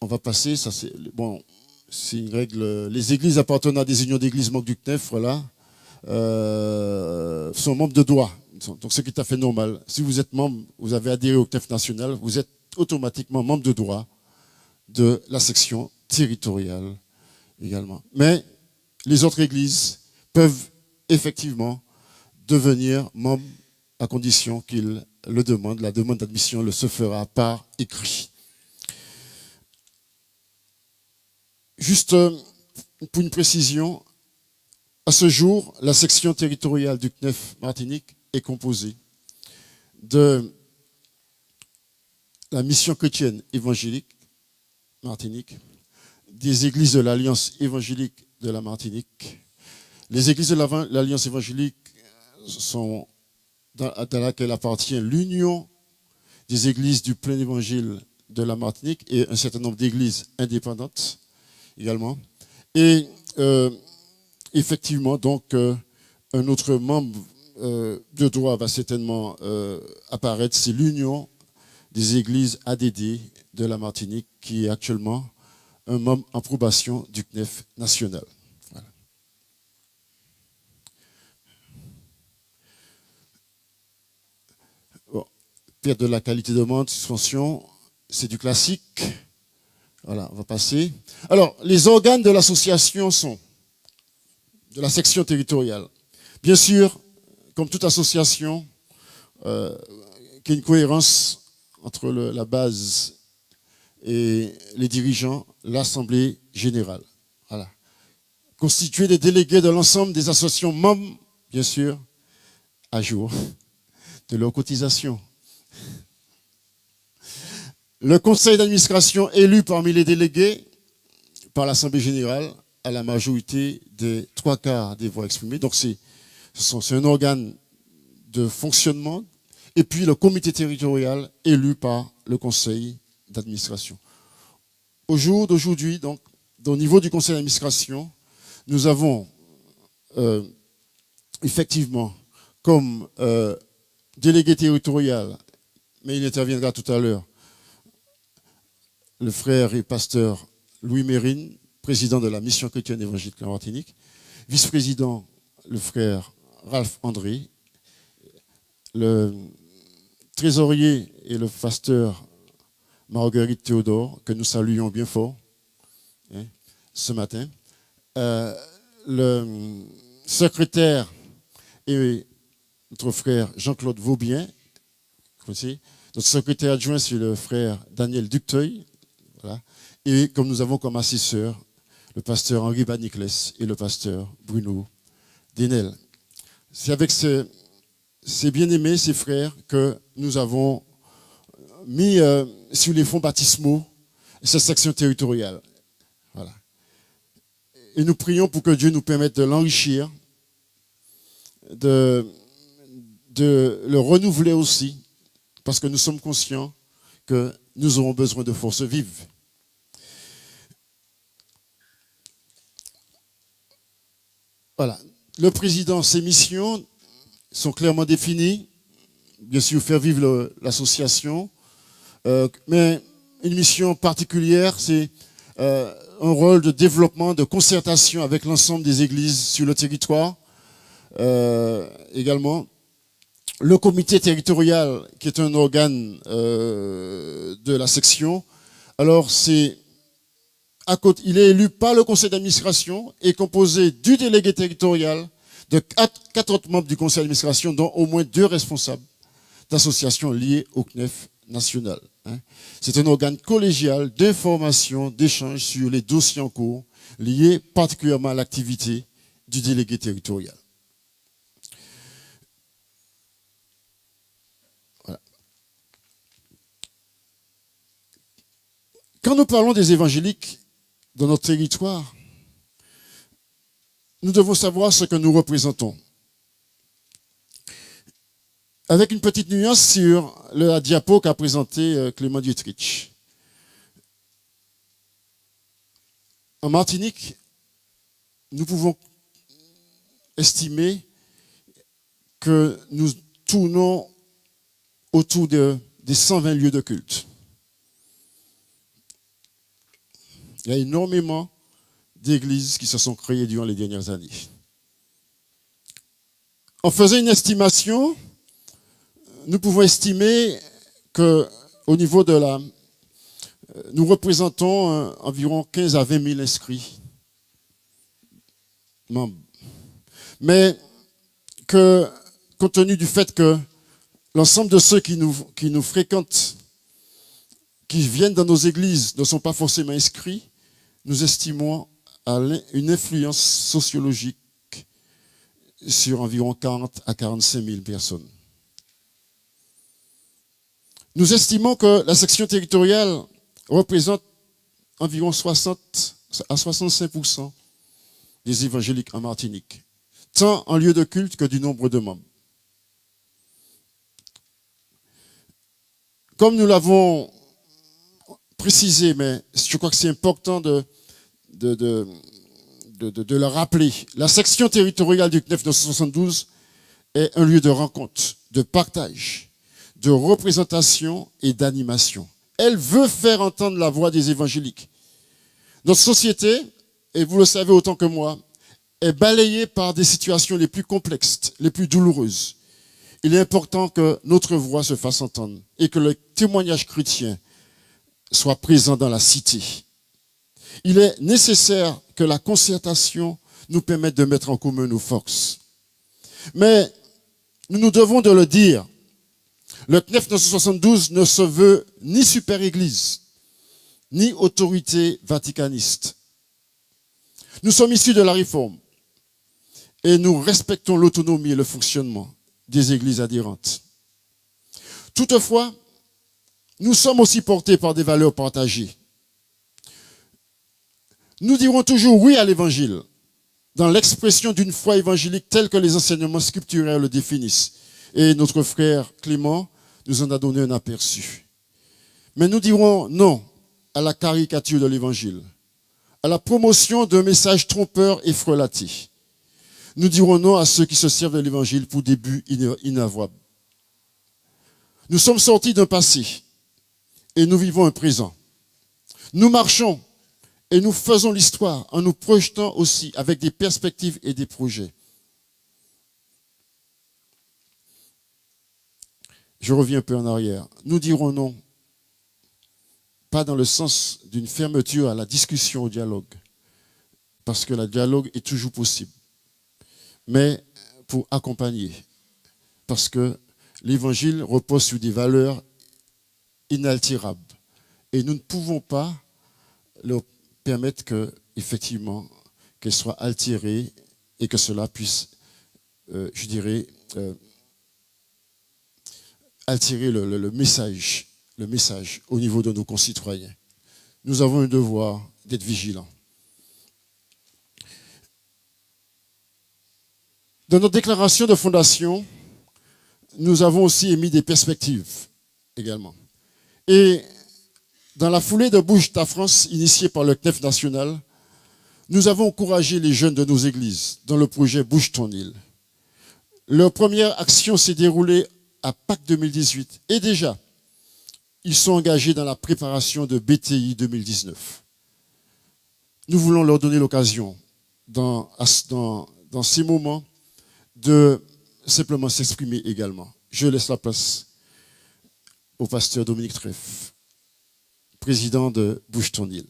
On va passer, ça c'est bon, c'est une règle. Les églises appartenant à des unions d'églises membres du CNEF, voilà, sont membres de droit. Donc c'est tout à fait normal. Si vous êtes membre, vous avez adhéré au CNEF national, vous êtes automatiquement membre de droit de la section territoriale également. Mais les autres églises peuvent effectivement devenir membres à condition qu'ils le demandent. La demande d'admission le se fera par écrit. Juste pour une précision, à ce jour, la section territoriale du CNEF Martinique est composée de la mission chrétienne évangélique Martinique, des églises de l'Alliance évangélique de la Martinique. Les églises de l'Alliance évangélique sont dans laquelle appartient l'Union des églises du plein évangile de la Martinique et un certain nombre d'églises indépendantes également. Et effectivement, donc, un autre membre de droit va certainement apparaître, c'est l'Union des églises ADD de la Martinique, qui est actuellement un membre en probation du CNEF national. Voilà. Bon. Perte de la qualité de demande, suspension, c'est du classique. Voilà, on va passer. Alors, les organes de l'association sont de la section territoriale. Bien sûr, comme toute association, qu'il y ait une cohérence entre la base et les dirigeants, l'Assemblée générale. Voilà. Constituer des délégués de l'ensemble des associations membres, bien sûr, à jour de leur cotisation. Le conseil d'administration élu parmi les délégués par l'Assemblée générale à la majorité des 3/4 des voix exprimées. Donc c'est un organe de fonctionnement. Et puis le comité territorial élu par le conseil d'administration. Au jour d'aujourd'hui, donc, au niveau du conseil d'administration, nous avons effectivement comme délégué territorial, mais il interviendra tout à l'heure, le frère et pasteur Louis Mérine, président de la mission chrétienne évangélique en Martinique, vice-président le frère Ralph André, le trésorier et le pasteur Marguerite Théodore, que nous saluons bien fort ce matin, le secrétaire et notre frère Jean-Claude Vaubien, notre secrétaire adjoint c'est le frère Daniel Ducteuil, voilà. Et comme nous avons comme assesseurs le pasteur Henri Baniclès et le pasteur Bruno Denel. C'est avec ces bien-aimés, ces frères, que nous avons mis sur les fonds baptismaux cette section territoriale. Voilà. Et nous prions pour que Dieu nous permette de l'enrichir, de le renouveler aussi, parce que nous sommes conscients que nous aurons besoin de forces vives. Voilà. Le président, ses missions sont clairement définies. Bien sûr, faire vivre l'association. Mais une mission particulière, c'est un rôle de développement, de concertation avec l'ensemble des églises sur le territoire. Également, le comité territorial, qui est un organe de la section. Alors, il est élu par le conseil d'administration et composé du délégué territorial, de 4 autres membres du conseil d'administration, dont au moins 2 responsables d'associations liées au CNEF national. C'est un organe collégial d'information, d'échange sur les dossiers en cours, liés particulièrement à l'activité du délégué territorial. Voilà. Quand nous parlons des évangéliques dans notre territoire, nous devons savoir ce que nous représentons. Avec une petite nuance sur la diapo qu'a présenté Clément Dietrich. En Martinique, nous pouvons estimer que nous tournons autour des 120 lieux de culte. Il y a énormément d'églises qui se sont créées durant les dernières années. En faisant une estimation, nous pouvons estimer qu'au niveau de nous représentons environ 15 à 20 000 inscrits membres. Mais compte tenu du fait que l'ensemble de ceux qui nous fréquentent, qui viennent dans nos églises, ne sont pas forcément inscrits, nous estimons à une influence sociologique sur environ 40 à 45 000 personnes. Nous estimons que la section territoriale représente environ 60 à 65% des évangéliques en Martinique, tant en lieu de culte que du nombre de membres. Comme nous l'avons précisé, mais je crois que c'est important de le rappeler, la section territoriale du CNEF 972 est un lieu de rencontre, de partage, de représentation et d'animation. Elle veut faire entendre la voix des évangéliques. Notre société, et vous le savez autant que moi, est balayée par des situations les plus complexes, les plus douloureuses. Il est important que notre voix se fasse entendre et que le témoignage chrétien soit présent dans la cité. Il est nécessaire que la concertation nous permette de mettre en commun nos forces. Mais nous devons de le dire, le CNEF 972 ne se veut ni super-église, ni autorité vaticaniste. Nous sommes issus de la Réforme et nous respectons l'autonomie et le fonctionnement des églises adhérentes. Toutefois, nous sommes aussi portés par des valeurs partagées. Nous dirons toujours oui à l'évangile, dans l'expression d'une foi évangélique telle que les enseignements scripturaires le définissent. Et notre frère Clément nous en a donné un aperçu. Mais nous dirons non à la caricature de l'évangile, à la promotion d'un message trompeur et frelaté. Nous dirons non à ceux qui se servent de l'évangile pour des buts inavouables. Nous sommes sortis d'un passé et nous vivons un présent. Nous marchons et nous faisons l'histoire en nous projetant aussi avec des perspectives et des projets. Je reviens un peu en arrière. Nous dirons non, pas dans le sens d'une fermeture à la discussion, au dialogue, parce que le dialogue est toujours possible, mais pour accompagner, parce que l'évangile repose sur des valeurs inaltérables et nous ne pouvons pas leur permettre que, effectivement, qu'elles soient altérées et que cela puisse, altérer le message au niveau de nos concitoyens. Nous avons un devoir d'être vigilants. Dans notre déclaration de fondation, nous avons aussi émis des perspectives également. Et dans la foulée de Bouge ta France, initiée par le CNEF national, nous avons encouragé les jeunes de nos églises dans le projet Bouge ton île. Leur première action s'est déroulée à Pâques 2018. Et déjà, ils sont engagés dans la préparation de BTI 2019. Nous voulons leur donner l'occasion, dans ces moments, de simplement s'exprimer également. Je laisse la place au pasteur Dominique Treff, président de Bouge ton île.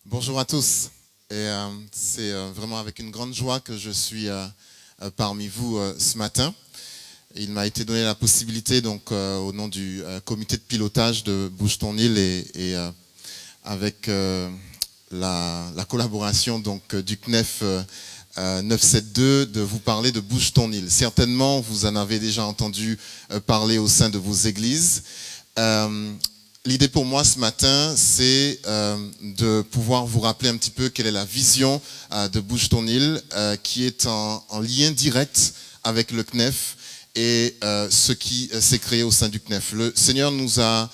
Bonjour à tous. Et c'est vraiment avec une grande joie que je suis parmi vous ce matin. Il m'a été donné la possibilité, donc au nom du comité de pilotage de Bouge ton île et avec la collaboration donc du CNEF 972, de vous parler de Bouge ton île. Certainement, vous en avez déjà entendu parler au sein de vos églises. L'idée pour moi ce matin, c'est de pouvoir vous rappeler un petit peu quelle est la vision de Bouge ton île, qui est en lien direct avec le CNEF et ce qui s'est créé au sein du CNEF. Le Seigneur nous a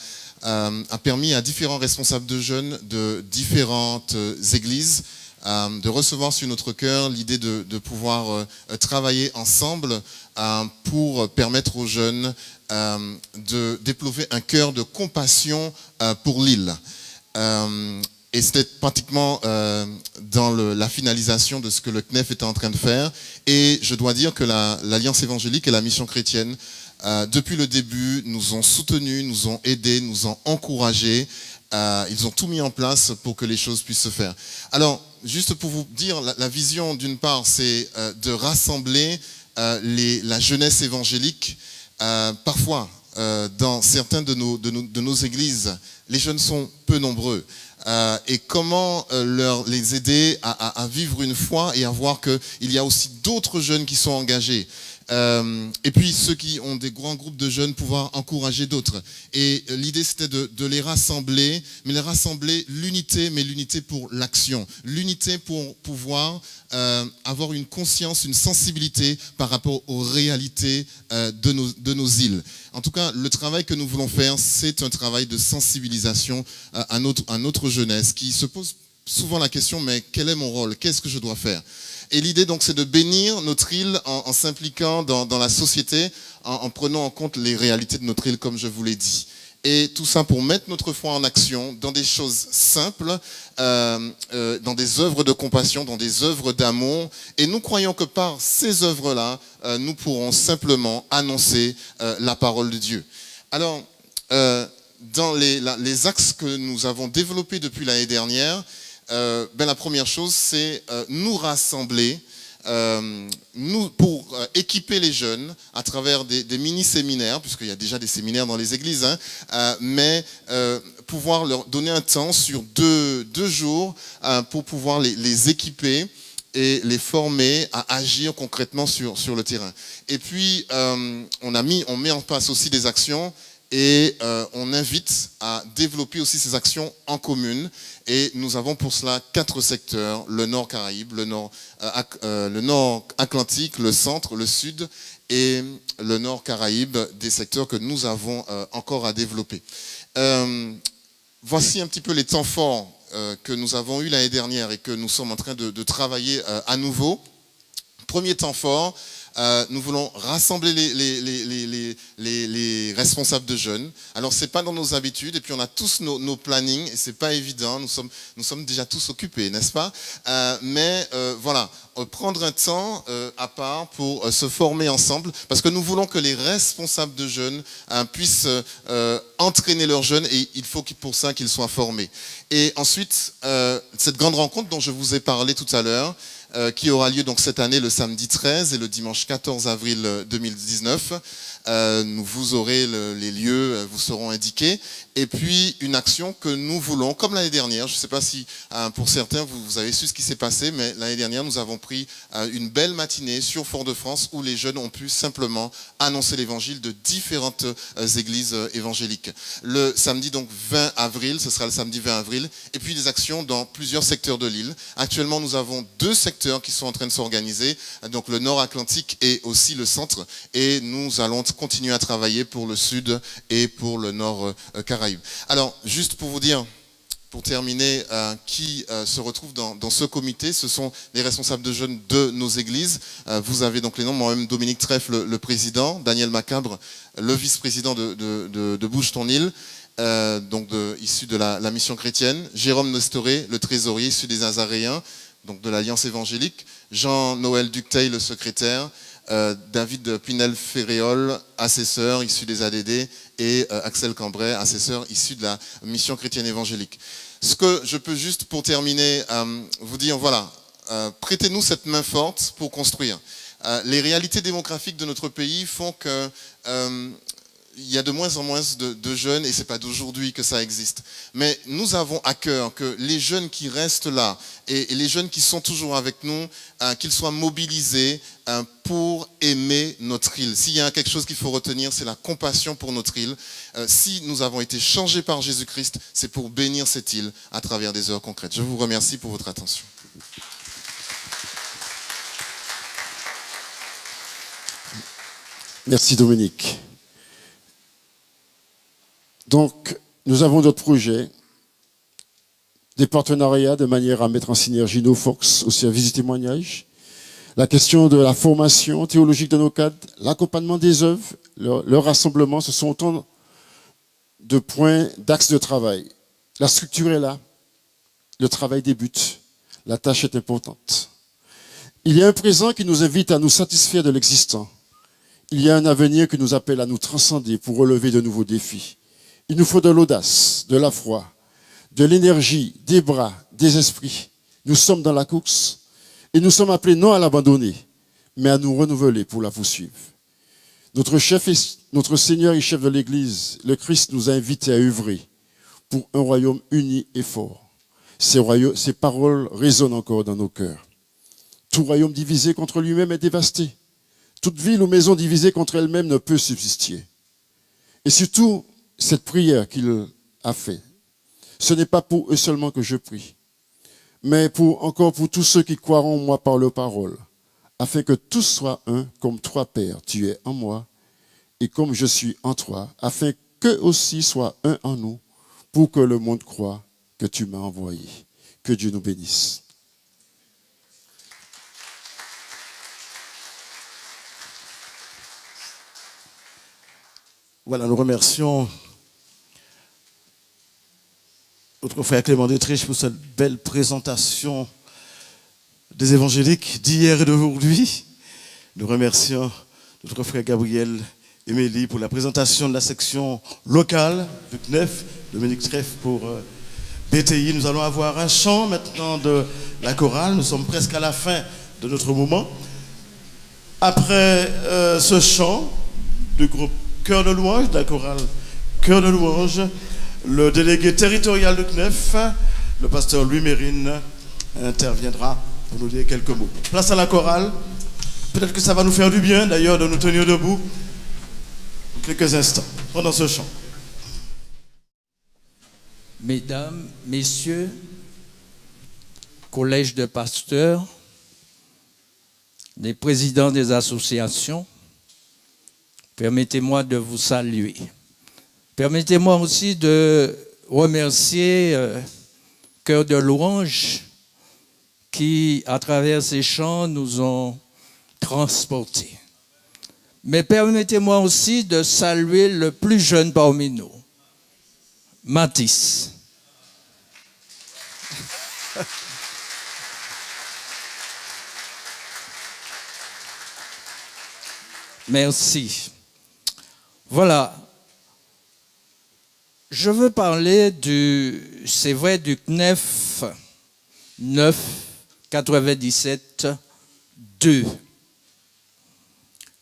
permis à différents responsables de jeunes de différentes églises de recevoir sur notre cœur l'idée de pouvoir travailler ensemble pour permettre aux jeunes de développer un cœur de compassion pour l'île. Et c'était pratiquement dans la finalisation de ce que le CNEF était en train de faire. Et je dois dire que l'Alliance évangélique et la mission chrétienne, depuis le début, nous ont soutenus, nous ont aidés, nous ont encouragés. Ils ont tout mis en place pour que les choses puissent se faire. Alors, juste pour vous dire, la vision d'une part, c'est de rassembler la jeunesse évangélique. Parfois, dans certaines de nos églises, les jeunes sont peu nombreux. Et comment les aider à vivre une foi et à voir qu'il y a aussi d'autres jeunes qui sont engagés. Et puis ceux qui ont des grands groupes de jeunes, pouvoir encourager d'autres. Et l'idée c'était de les rassembler, mais les rassembler l'unité, mais l'unité pour l'action. L'unité pour pouvoir avoir une conscience, une sensibilité par rapport aux réalités de nos îles. En tout cas, le travail que nous voulons faire, c'est un travail de sensibilisation à notre jeunesse qui se pose souvent la question, mais quel est mon rôle? Qu'est-ce que je dois faire? Et l'idée donc c'est de bénir notre île en s'impliquant dans la société, en prenant en compte les réalités de notre île comme je vous l'ai dit. Et tout ça pour mettre notre foi en action dans des choses simples, dans des œuvres de compassion, dans des œuvres d'amour. Et nous croyons que par ces œuvres-là, nous pourrons simplement annoncer la parole de Dieu. Alors, dans les axes que nous avons développés depuis l'année dernière, la première chose, c'est nous rassembler, pour équiper les jeunes à travers des mini-séminaires, puisqu'il y a déjà des séminaires dans les églises, mais pouvoir leur donner un temps sur deux jours pour pouvoir les équiper et les former à agir concrètement sur le terrain. Et puis, on met en place aussi des actions. Et on invite à développer aussi ces actions en commune. Et nous avons pour cela 4 secteurs, le Nord Caraïbe, le Nord Atlantique, le Centre, le Sud et le Nord Caraïbe, des secteurs que nous avons encore à développer. Voici un petit peu les temps forts que nous avons eu l'année dernière et que nous sommes en train de travailler à nouveau. Premier temps fort, nous voulons rassembler les responsables de jeunes. Alors c'est pas dans nos habitudes et puis on a tous nos plannings et c'est pas évident. Nous sommes déjà tous occupés, n'est-ce pas? Mais voilà, prendre un temps à part pour se former ensemble parce que nous voulons que les responsables de jeunes puissent entraîner leurs jeunes et il faut pour ça qu'ils soient formés. Et ensuite, cette grande rencontre dont je vous ai parlé tout à l'heure, qui aura lieu donc cette année le samedi 13 et le dimanche 14 avril 2019. Vous aurez les lieux, vous seront indiqués. Et puis une action que nous voulons, comme l'année dernière, je ne sais pas si pour certains vous avez su ce qui s'est passé, mais l'année dernière nous avons pris une belle matinée sur Fort-de-France où les jeunes ont pu simplement annoncer l'évangile de différentes églises évangéliques. Le samedi donc 20 avril, ce sera le samedi 20 avril, et puis des actions dans plusieurs secteurs de l'île. Actuellement nous avons 2 secteurs qui sont en train de s'organiser, donc le Nord Atlantique et aussi le Centre, et nous allons continuer à travailler pour le Sud et pour le Nord Caraïbe. Alors, juste pour vous dire, pour terminer, qui se retrouve dans ce comité, ce sont les responsables de jeunes de nos églises. Vous avez donc les noms, moi-même Dominique Trèfle, le président, Daniel Macabre, le vice-président de Bouge ton île, issu de la mission chrétienne, Jérôme Nestoré, le trésorier, issu des Nazaréens, donc de l'Alliance évangélique, Jean-Noël Ducteil, le secrétaire, David Pinel-Ferréol, assesseur issu des ADD, et Axel Cambrai, assesseur issu de la mission chrétienne évangélique. Ce que je peux juste pour terminer vous dire, voilà, prêtez-nous cette main forte pour construire. Les réalités démographiques de notre pays font que il y a de moins en moins de jeunes, et c'est pas d'aujourd'hui que ça existe. Mais nous avons à cœur que les jeunes qui restent là, et les jeunes qui sont toujours avec nous, qu'ils soient mobilisés pour aimer notre île. S'il y a quelque chose qu'il faut retenir, c'est la compassion pour notre île. Si nous avons été changés par Jésus-Christ, c'est pour bénir cette île à travers des œuvres concrètes. Je vous remercie pour votre attention. Merci Dominique. Donc, nous avons d'autres projets, des partenariats de manière à mettre en synergie nos forces au service du témoignage, la question de la formation théologique de nos cadres, l'accompagnement des œuvres, leur rassemblement, ce sont autant de points, d'axes de travail. La structure est là, le travail débute, la tâche est importante. Il y a un présent qui nous invite à nous satisfaire de l'existant. Il y a un avenir qui nous appelle à nous transcender pour relever de nouveaux défis. Il nous faut de l'audace, de la foi, de l'énergie, des bras, des esprits. Nous sommes dans la course et nous sommes appelés non à l'abandonner, mais à nous renouveler pour la poursuivre. Notre Seigneur et chef de l'Église, le Christ, nous a invités à œuvrer pour un royaume uni et fort. Ces paroles résonnent encore dans nos cœurs. Tout royaume divisé contre lui-même est dévasté. Toute ville ou maison divisée contre elle-même ne peut subsister. Et surtout, cette prière qu'il a faite, ce n'est pas pour eux seulement que je prie, mais encore pour tous ceux qui croiront en moi par leurs paroles, afin que tous soient un, comme toi, Père, tu es en moi, et comme je suis en toi, afin qu'eux aussi soient un en nous, pour que le monde croie que tu m'as envoyé. Que Dieu nous bénisse. Voilà, nous remercions notre frère Clément Détriche pour cette belle présentation des évangéliques d'hier et d'aujourd'hui. Nous remercions notre frère Gabriel Emélie pour la présentation de la section locale du CNEF, Dominique Treff pour BTI. Nous allons avoir un chant maintenant de la chorale. Nous sommes presque à la fin de notre moment. Après ce chant du groupe Cœur de louange, de la chorale Cœur de louange, le délégué territorial du CNEF, le pasteur Louis Mérine, interviendra pour nous dire quelques mots. Place à la chorale. Peut-être que ça va nous faire du bien d'ailleurs de nous tenir debout quelques instants pendant ce chant. Mesdames, Messieurs, collège de pasteurs, les présidents des associations, permettez-moi de vous saluer. Permettez-moi aussi de remercier Cœur de louange qui, à travers ces chants, nous ont transportés. Mais permettez-moi aussi de saluer le plus jeune parmi nous, Mathis. Merci. Voilà. Je veux parler c'est vrai, du CNEF 9 97 2.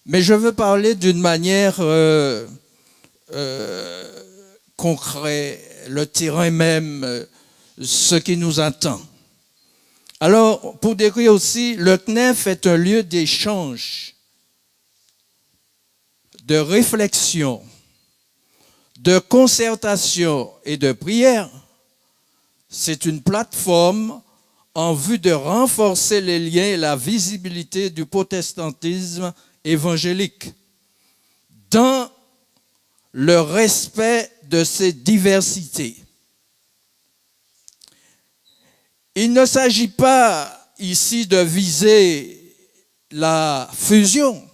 Mais je veux parler d'une manière concrète, le terrain même, ce qui nous attend. Alors, pour décrire aussi, le CNEF est un lieu d'échange, de réflexion, de concertation et de prière. C'est une plateforme en vue de renforcer les liens et la visibilité du protestantisme évangélique dans le respect de ses diversités. Il ne s'agit pas ici de viser la fusion.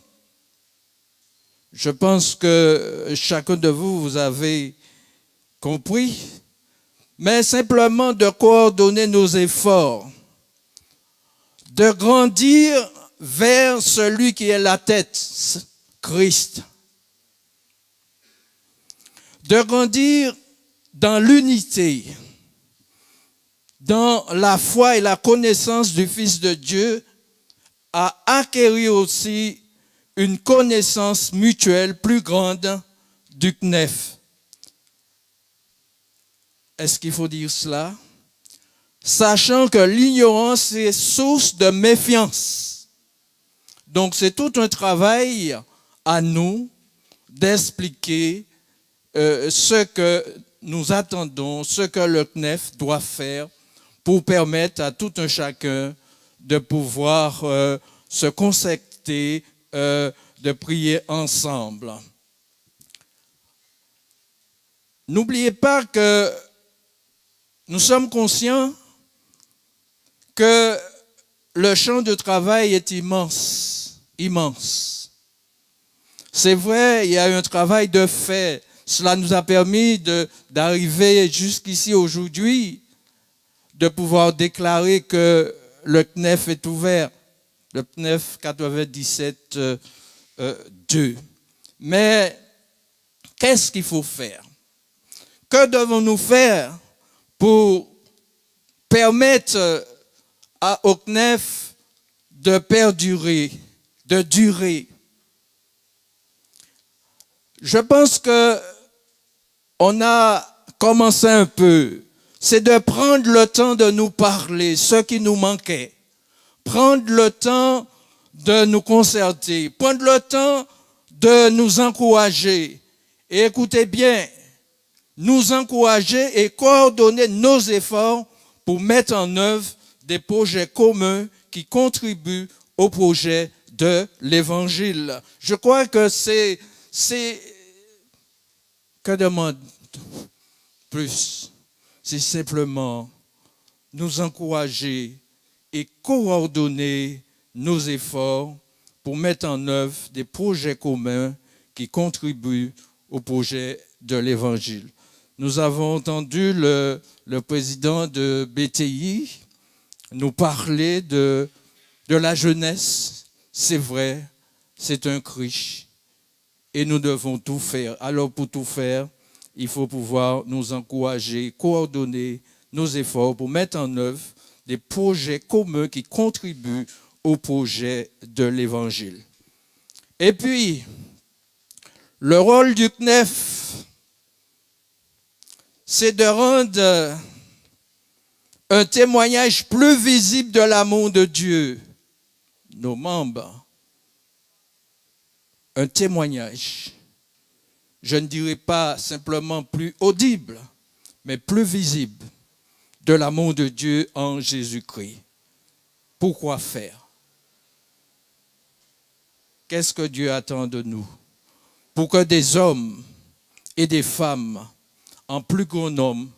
Je pense que chacun de vous, vous avez compris, mais simplement de coordonner nos efforts, de grandir vers celui qui est la tête, Christ, de grandir dans l'unité, dans la foi et la connaissance du Fils de Dieu, à acquérir aussi une connaissance mutuelle plus grande du CNEF. Est-ce qu'il faut dire cela? Sachant que l'ignorance est source de méfiance. Donc c'est tout un travail à nous d'expliquer ce que nous attendons, ce que le CNEF doit faire pour permettre à tout un chacun de pouvoir se consacrer, de prier ensemble. N'oubliez pas que nous sommes conscients que le champ de travail est immense, immense. C'est vrai, il y a eu un travail de fait. Cela nous a permis d'arriver jusqu'ici aujourd'hui, de pouvoir déclarer que le CNEF est ouvert, le CNEF 97 2. Mais qu'est-ce qu'il faut faire? Que devons-nous faire pour permettre au CNEF de perdurer, de durer? Je pense que on a commencé un peu. C'est de prendre le temps de nous parler, ce qui nous manquait. Prendre le temps de nous concerter, prendre le temps de nous encourager. Et écoutez bien, nous encourager et coordonner nos efforts pour mettre en œuvre des projets communs qui contribuent au projet de l'Évangile. Je crois que c'est que demande plus? C'est simplement nous encourager et coordonner nos efforts pour mettre en œuvre des projets communs qui contribuent au projet de l'Évangile. Nous avons entendu le président de BTI nous parler de la jeunesse. C'est vrai, c'est un cri et nous devons tout faire. Alors pour tout faire, il faut pouvoir nous encourager, coordonner nos efforts pour mettre en œuvre des projets communs qui contribuent au projet de l'Évangile. Et puis, le rôle du CNEF, c'est de rendre un témoignage plus visible de l'amour de Dieu. Nos membres, un témoignage, je ne dirais pas simplement plus audible, mais plus visible de l'amour de Dieu en Jésus-Christ. Pourquoi faire? Qu'est-ce que Dieu attend de nous? Pour que des hommes et des femmes, en plus grand nombre,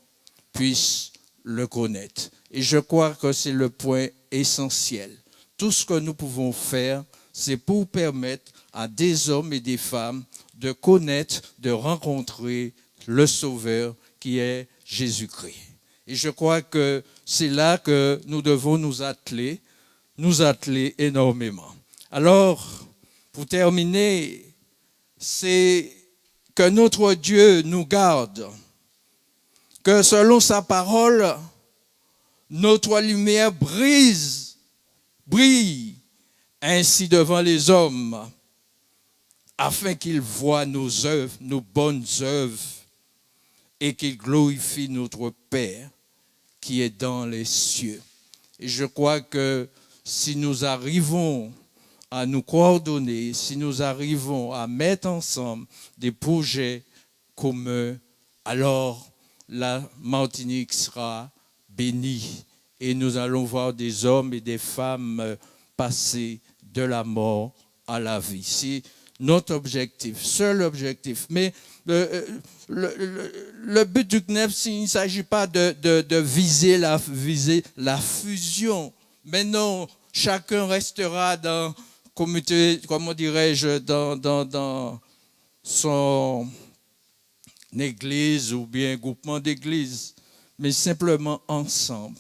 puissent le connaître. Et je crois que c'est le point essentiel. Tout ce que nous pouvons faire, c'est pour permettre à des hommes et des femmes de connaître, de rencontrer le Sauveur qui est Jésus-Christ. Et je crois que c'est là que nous devons nous atteler énormément. Alors, pour terminer, c'est que notre Dieu nous garde, que selon sa parole, notre lumière brille ainsi devant les hommes, afin qu'ils voient nos œuvres, nos bonnes œuvres, et qu'ils glorifient notre Père qui est dans les cieux. Et je crois que si nous arrivons à nous coordonner, si nous arrivons à mettre ensemble des projets communs, alors la Martinique sera bénie et nous allons voir des hommes et des femmes passer de la mort à la vie. C'est notre objectif, seul objectif. Mais le but du CNEF, il ne s'agit pas de viser la fusion. Mais non, chacun restera dans, comment dirais-je, dans son église ou bien groupement d'église, mais simplement ensemble,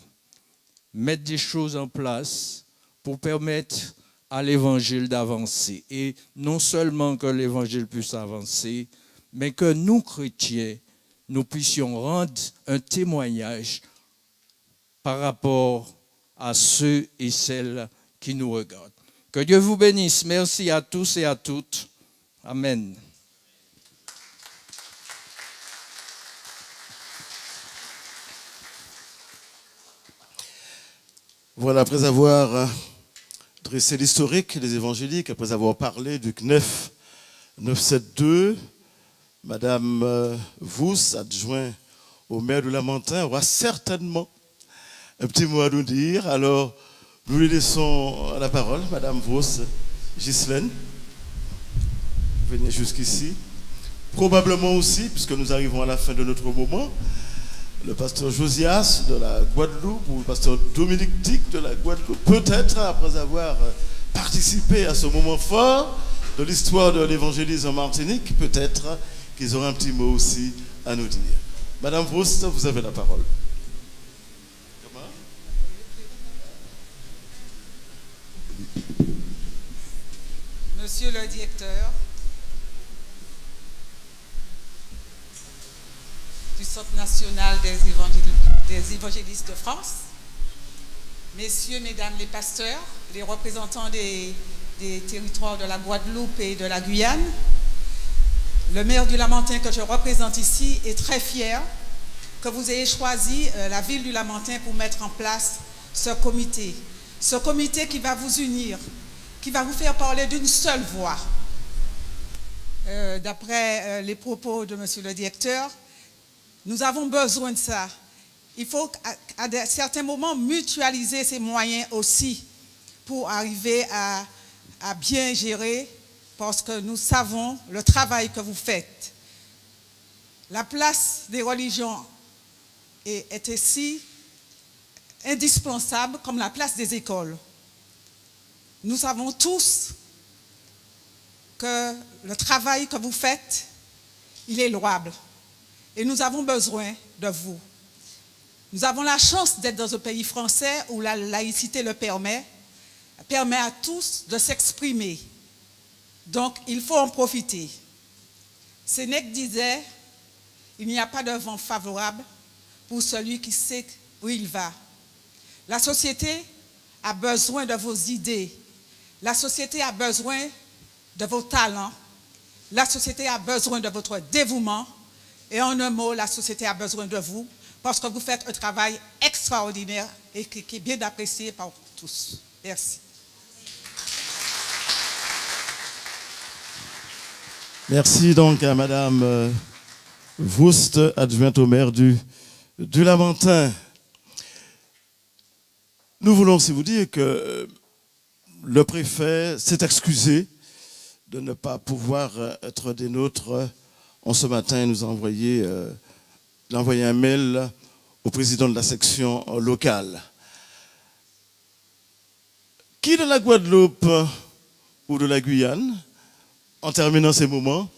mettre des choses en place pour permettre à l'Évangile d'avancer. Et non seulement que l'Évangile puisse avancer, mais que nous, chrétiens, nous puissions rendre un témoignage par rapport à ceux et celles qui nous regardent. Que Dieu vous bénisse. Merci à tous et à toutes. Amen. Voilà, après avoir dressé l'historique des évangéliques, après avoir parlé du CNEF 972, Madame Vous, adjoint au maire de Lamentin, aura certainement un petit mot à nous dire. Alors, nous lui laissons la parole, Madame Vous, Ghislaine. Venez jusqu'ici. Probablement aussi, puisque nous arrivons à la fin de notre moment, le pasteur Josias de la Guadeloupe ou le pasteur Dominique Tic de la Guadeloupe, peut-être après avoir participé à ce moment fort de l'histoire de l'évangélisme en Martinique, peut-être qu'ils auront un petit mot aussi à nous dire. Madame Proust, vous avez la parole. Monsieur le directeur du Centre national des évangélistes de France, messieurs, mesdames les pasteurs, les représentants des territoires de la Guadeloupe et de la Guyane, le maire du Lamentin que je représente ici est très fier que vous ayez choisi la ville du Lamentin pour mettre en place ce comité qui va vous unir, qui qui va vous faire parler d'une seule voix. D'après les propos de monsieur le directeur, nous avons besoin de ça. Il faut à certains moments mutualiser ces moyens aussi pour arriver à bien gérer, parce que nous savons le travail que vous faites. La place des religions est ici indispensable comme la place des écoles. Nous savons tous que le travail que vous faites, il est louable. Et nous avons besoin de vous. Nous avons la chance d'être dans un pays français où la laïcité le permet à tous de s'exprimer. Donc, il faut en profiter. Sénèque disait, il n'y a pas de vent favorable pour celui qui sait où il va. La société a besoin de vos idées. La société a besoin de vos talents. La société a besoin de votre dévouement. Et en un mot, la société a besoin de vous parce que vous faites un travail extraordinaire et qui est bien apprécié par tous. Merci. Merci donc à Madame Voust, adjointe au maire du Lamentin. Nous voulons aussi vous dire que le préfet s'est excusé de ne pas pouvoir être des nôtres. Ce matin, il nous a envoyé un mail au président de la section locale. Qui de la Guadeloupe ou de la Guyane, en terminant ces moments,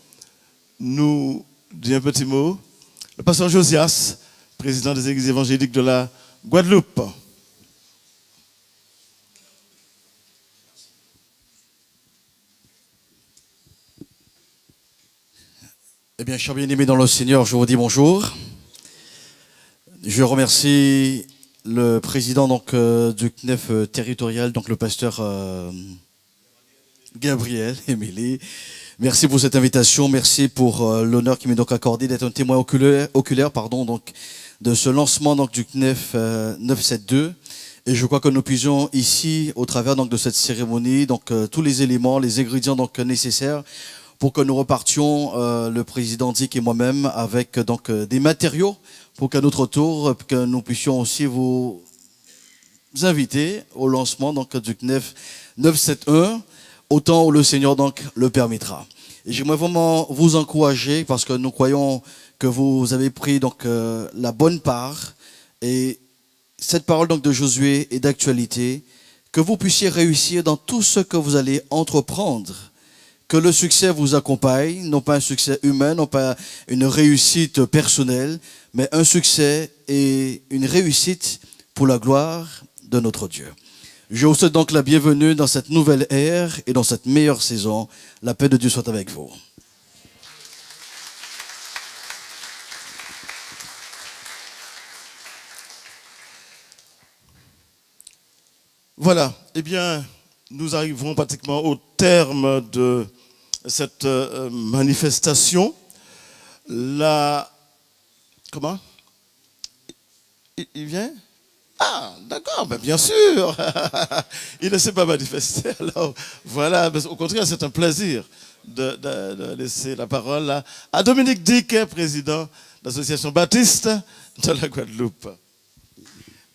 nous dit un petit mot? Le pasteur Josias, président des Églises évangéliques de la Guadeloupe. Eh bien, chers bien-aimés dans le Seigneur, je vous dis bonjour. Je remercie le président du CNEF territorial, donc le pasteur Gabriel Émilie. Merci pour cette invitation, merci pour l'honneur qui m'est donc accordé d'être un témoin oculaire de ce lancement du CNEF 972. Et je crois que nous puissions ici, au travers de cette cérémonie, tous les éléments, les ingrédients nécessaires pour que nous repartions, le président Dick et moi-même, avec des matériaux pour qu'à notre tour, que nous puissions aussi vous inviter au lancement du CNEF 971, autant où le Seigneur le permettra. Et j'aimerais vraiment vous encourager parce que nous croyons que vous avez pris la bonne part, et cette parole de Josué est d'actualité, que vous puissiez réussir dans tout ce que vous allez entreprendre. Que le succès vous accompagne, non pas un succès humain, non pas une réussite personnelle, mais un succès et une réussite pour la gloire de notre Dieu. Je vous souhaite donc la bienvenue dans cette nouvelle ère et dans cette meilleure saison. La paix de Dieu soit avec vous. Voilà, eh bien, nous arrivons pratiquement au terme de cette manifestation. Comment? Il vient? Ah, d'accord, ben bien sûr. Il ne s'est pas manifesté. Alors, voilà, au contraire, c'est un plaisir de laisser la parole à Dominique Dick, président de l'association baptiste de la Guadeloupe.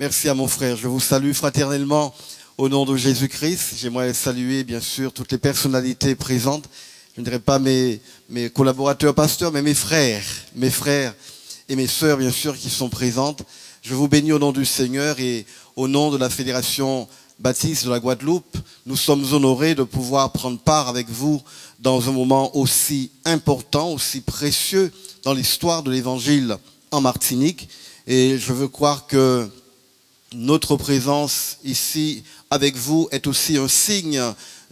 Merci à mon frère. Je vous salue fraternellement au nom de Jésus-Christ. J'aimerais saluer, bien sûr, toutes les personnalités présentes. Je ne dirais pas mes collaborateurs pasteurs, mais mes frères et mes sœurs, bien sûr, qui sont présentes. Je vous bénis au nom du Seigneur et au nom de la Fédération baptiste de la Guadeloupe. Nous sommes honorés de pouvoir prendre part avec vous dans un moment aussi important, aussi précieux dans l'histoire de l'Évangile en Martinique. Et je veux croire que notre présence ici avec vous est aussi un signe,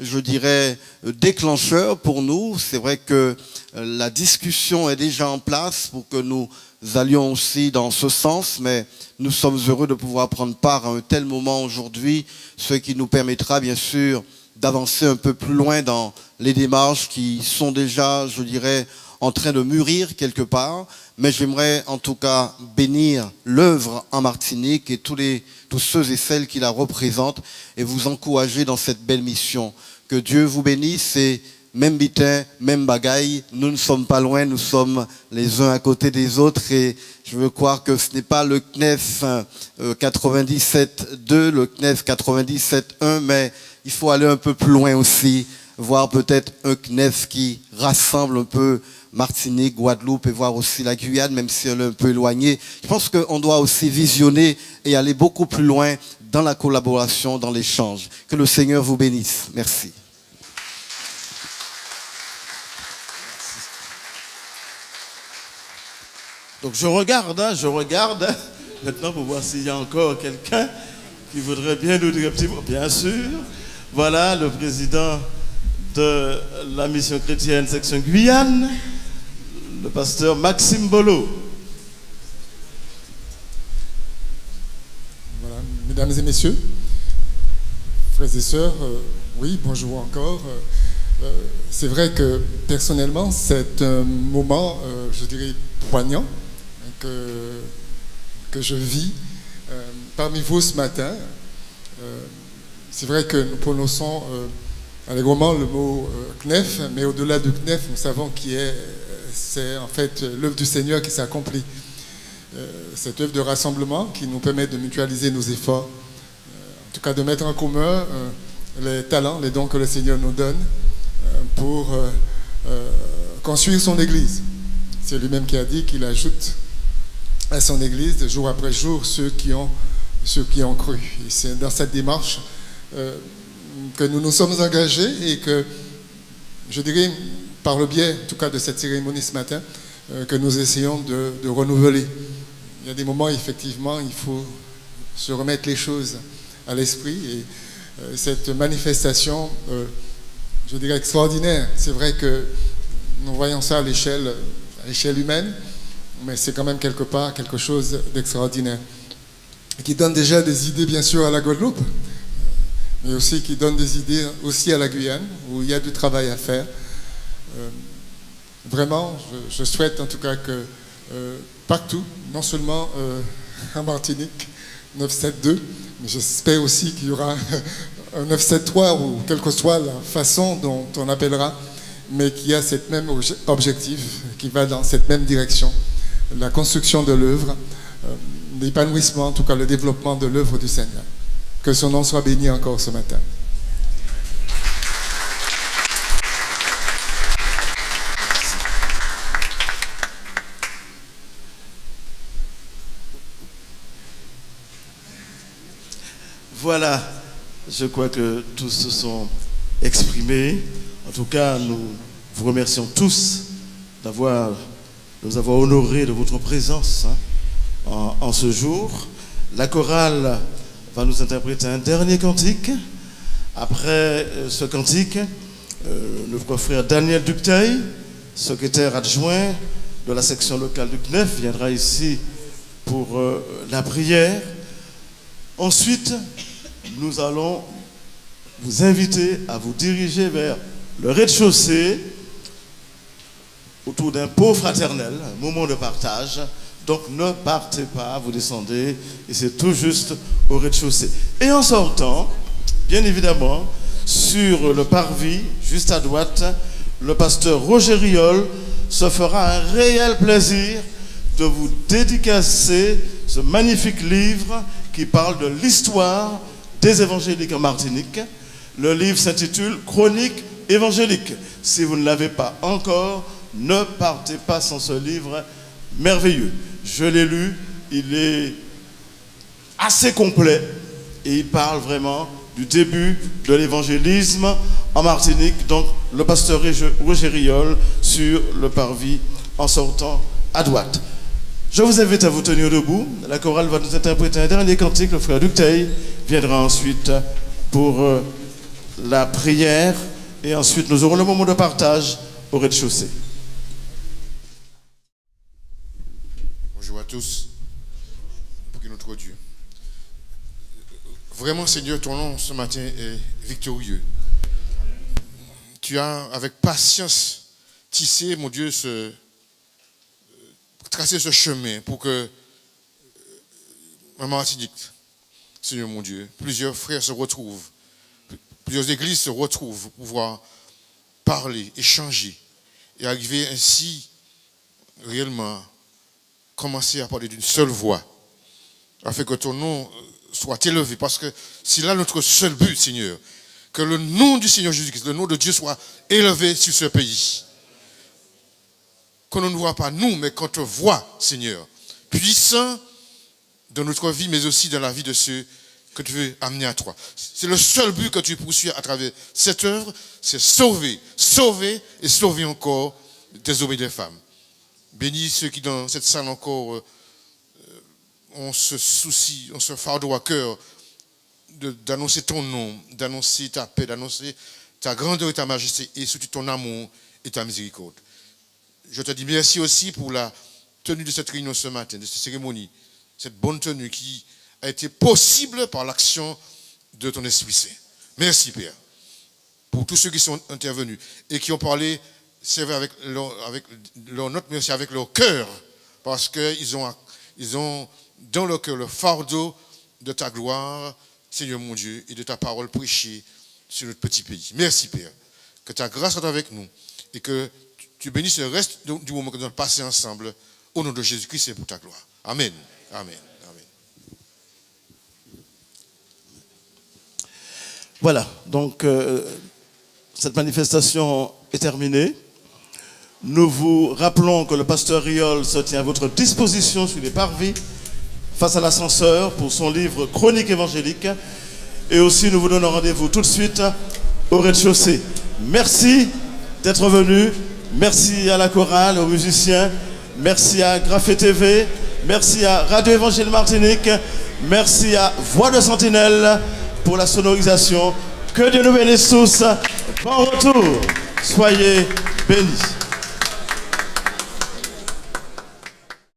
je dirais, déclencheur pour nous. C'est vrai que la discussion est déjà en place pour que nous allions aussi dans ce sens, mais nous sommes heureux de pouvoir prendre part à un tel moment aujourd'hui, ce qui nous permettra bien sûr d'avancer un peu plus loin dans les démarches qui sont déjà, je dirais, en train de mûrir quelque part. Mais j'aimerais en tout cas bénir l'œuvre en Martinique et tous ceux et celles qui la représentent et vous encourager dans cette belle mission. Que Que Dieu vous bénisse et même bitin, même bagaille, nous ne sommes pas loin, nous sommes les uns à côté des autres et je veux croire que ce n'est pas le CNEF 97.2, le CNEF 97.1, mais il faut aller un peu plus loin aussi, voir peut-être un CNEF qui rassemble un peu Martinique, Guadeloupe et voir aussi la Guyane, même si elle est un peu éloignée. Je pense qu'on doit aussi visionner et aller beaucoup plus loin dans la collaboration, dans l'échange. Que le Seigneur vous bénisse. Merci. Donc je regarde maintenant pour voir s'il y a encore quelqu'un qui voudrait bien nous dire un petit mot. Bien sûr, voilà le président de la mission chrétienne section Guyane, le pasteur Maxime Bolo. Voilà, mesdames et messieurs, frères et sœurs, oui, bonjour encore. C'est vrai que personnellement, c'est un moment, je dirais, poignant que je vis parmi vous ce matin. C'est vrai que nous prononçons allègrement le mot CNEF, mais au-delà du CNEF, nous savons c'est en fait l'œuvre du Seigneur qui s'accomplit. Cette œuvre de rassemblement qui nous permet de mutualiser nos efforts, en tout cas de mettre en commun les talents, les dons que le Seigneur nous donne pour construire son Église. C'est lui-même qui a dit qu'il ajoute à son Église, jour après jour, ceux qui ont cru. Et c'est dans cette démarche que nous nous sommes engagés et que, je dirais, par le biais, en tout cas, de cette cérémonie ce matin, que nous essayons de renouveler. Il y a des moments, effectivement, il faut se remettre les choses à l'esprit et cette manifestation, je dirais, extraordinaire. C'est vrai que nous voyons ça à l'échelle humaine, mais c'est quand même quelque part quelque chose d'extraordinaire. Qui donne déjà des idées, bien sûr, à la Guadeloupe, mais aussi qui donne des idées aussi à la Guyane, où il y a du travail à faire. Vraiment, je souhaite en tout cas que partout, non seulement en Martinique, 972, mais j'espère aussi qu'il y aura un 973 ou quelle que soit la façon dont on appellera, mais qui a cette même objectif, qui va dans cette même direction, la construction de l'œuvre, l'épanouissement, en tout cas le développement de l'œuvre du Seigneur. Que son nom soit béni encore ce matin. Voilà, je crois que tous se sont exprimés. En tout cas, nous vous remercions tous de nous avoir honorés de votre présence en ce jour. La chorale va nous interpréter un dernier cantique. Après ce cantique, notre frère Daniel Ducteil, secrétaire adjoint de la section locale du CNEF, viendra ici pour la prière. Ensuite, nous allons vous inviter à vous diriger vers le rez-de-chaussée autour d'un pot fraternel, un moment de partage. Donc ne partez pas, vous descendez et c'est tout juste au rez-de-chaussée. Et en sortant, bien évidemment, sur le parvis, juste à droite, le pasteur Roger Riol se fera un réel plaisir de vous dédicacer ce magnifique livre qui parle de l'histoire des évangéliques en Martinique. Le livre s'intitule « Chroniques évangéliques ». Si vous ne l'avez pas encore, ne partez pas sans ce livre merveilleux. Je l'ai lu, il est assez complet et il parle vraiment du début de l'évangélisme en Martinique. Donc le pasteur Roger Riol sur le parvis en sortant à droite. Je vous invite à vous tenir debout. La chorale va nous interpréter un dernier cantique. Le frère Ducteil viendra ensuite pour la prière et ensuite nous aurons le moment de partage au rez-de-chaussée. Bonjour à tous. Pour que notre Dieu. Vraiment, Seigneur, ton nom ce matin est victorieux. Tu as, avec patience, tissé, mon Dieu, tracer ce chemin pour que en Martinique, Seigneur mon Dieu, plusieurs frères se retrouvent, plusieurs églises se retrouvent pour pouvoir parler, échanger et arriver ainsi réellement commencer à parler d'une seule voix afin que ton nom soit élevé. Parce que c'est là notre seul but, Seigneur. Que le nom du Seigneur Jésus-Christ, le nom de Dieu soit élevé sur ce pays. Qu'on ne nous voit pas nous, mais qu'on te voit, Seigneur. Puissant dans notre vie, mais aussi dans la vie de ceux que tu veux amener à toi. C'est le seul but que tu poursuis à travers cette œuvre, c'est sauver, sauver et sauver encore des hommes et des femmes. Bénis ceux qui dans cette salle encore ont ce souci, ont ce fardeau à cœur d'annoncer ton nom, d'annoncer ta paix, d'annoncer ta grandeur et ta majesté et surtout ton amour et ta miséricorde. Je te dis merci aussi pour la tenue de cette réunion ce matin, de cette cérémonie, cette bonne tenue qui a été possible par l'action de ton Esprit Saint. Merci Père, pour tous ceux qui sont intervenus et qui ont parlé, c'est vrai, avec leur note, mais aussi avec leur cœur, parce qu'ils ont dans leur cœur le fardeau de ta gloire, Seigneur mon Dieu, et de ta parole prêchée sur notre petit pays. Merci Père, que ta grâce soit avec nous et que tu bénisses le reste du moment que nous allons passer ensemble au nom de Jésus-Christ et pour ta gloire. Amen. Amen. Voilà, donc cette manifestation est terminée. Nous vous rappelons que le pasteur Riol se tient à votre disposition sur les parvis face à l'ascenseur pour son livre Chronique évangélique. Et aussi, nous vous donnons rendez-vous tout de suite au rez-de-chaussée. Merci d'être venus. Merci à la chorale, aux musiciens. Merci à Graphé TV. Merci à Radio Évangile Martinique. Merci à Voix de Sentinelle pour la sonorisation. Que Dieu nous bénisse tous. Bon retour. Soyez bénis.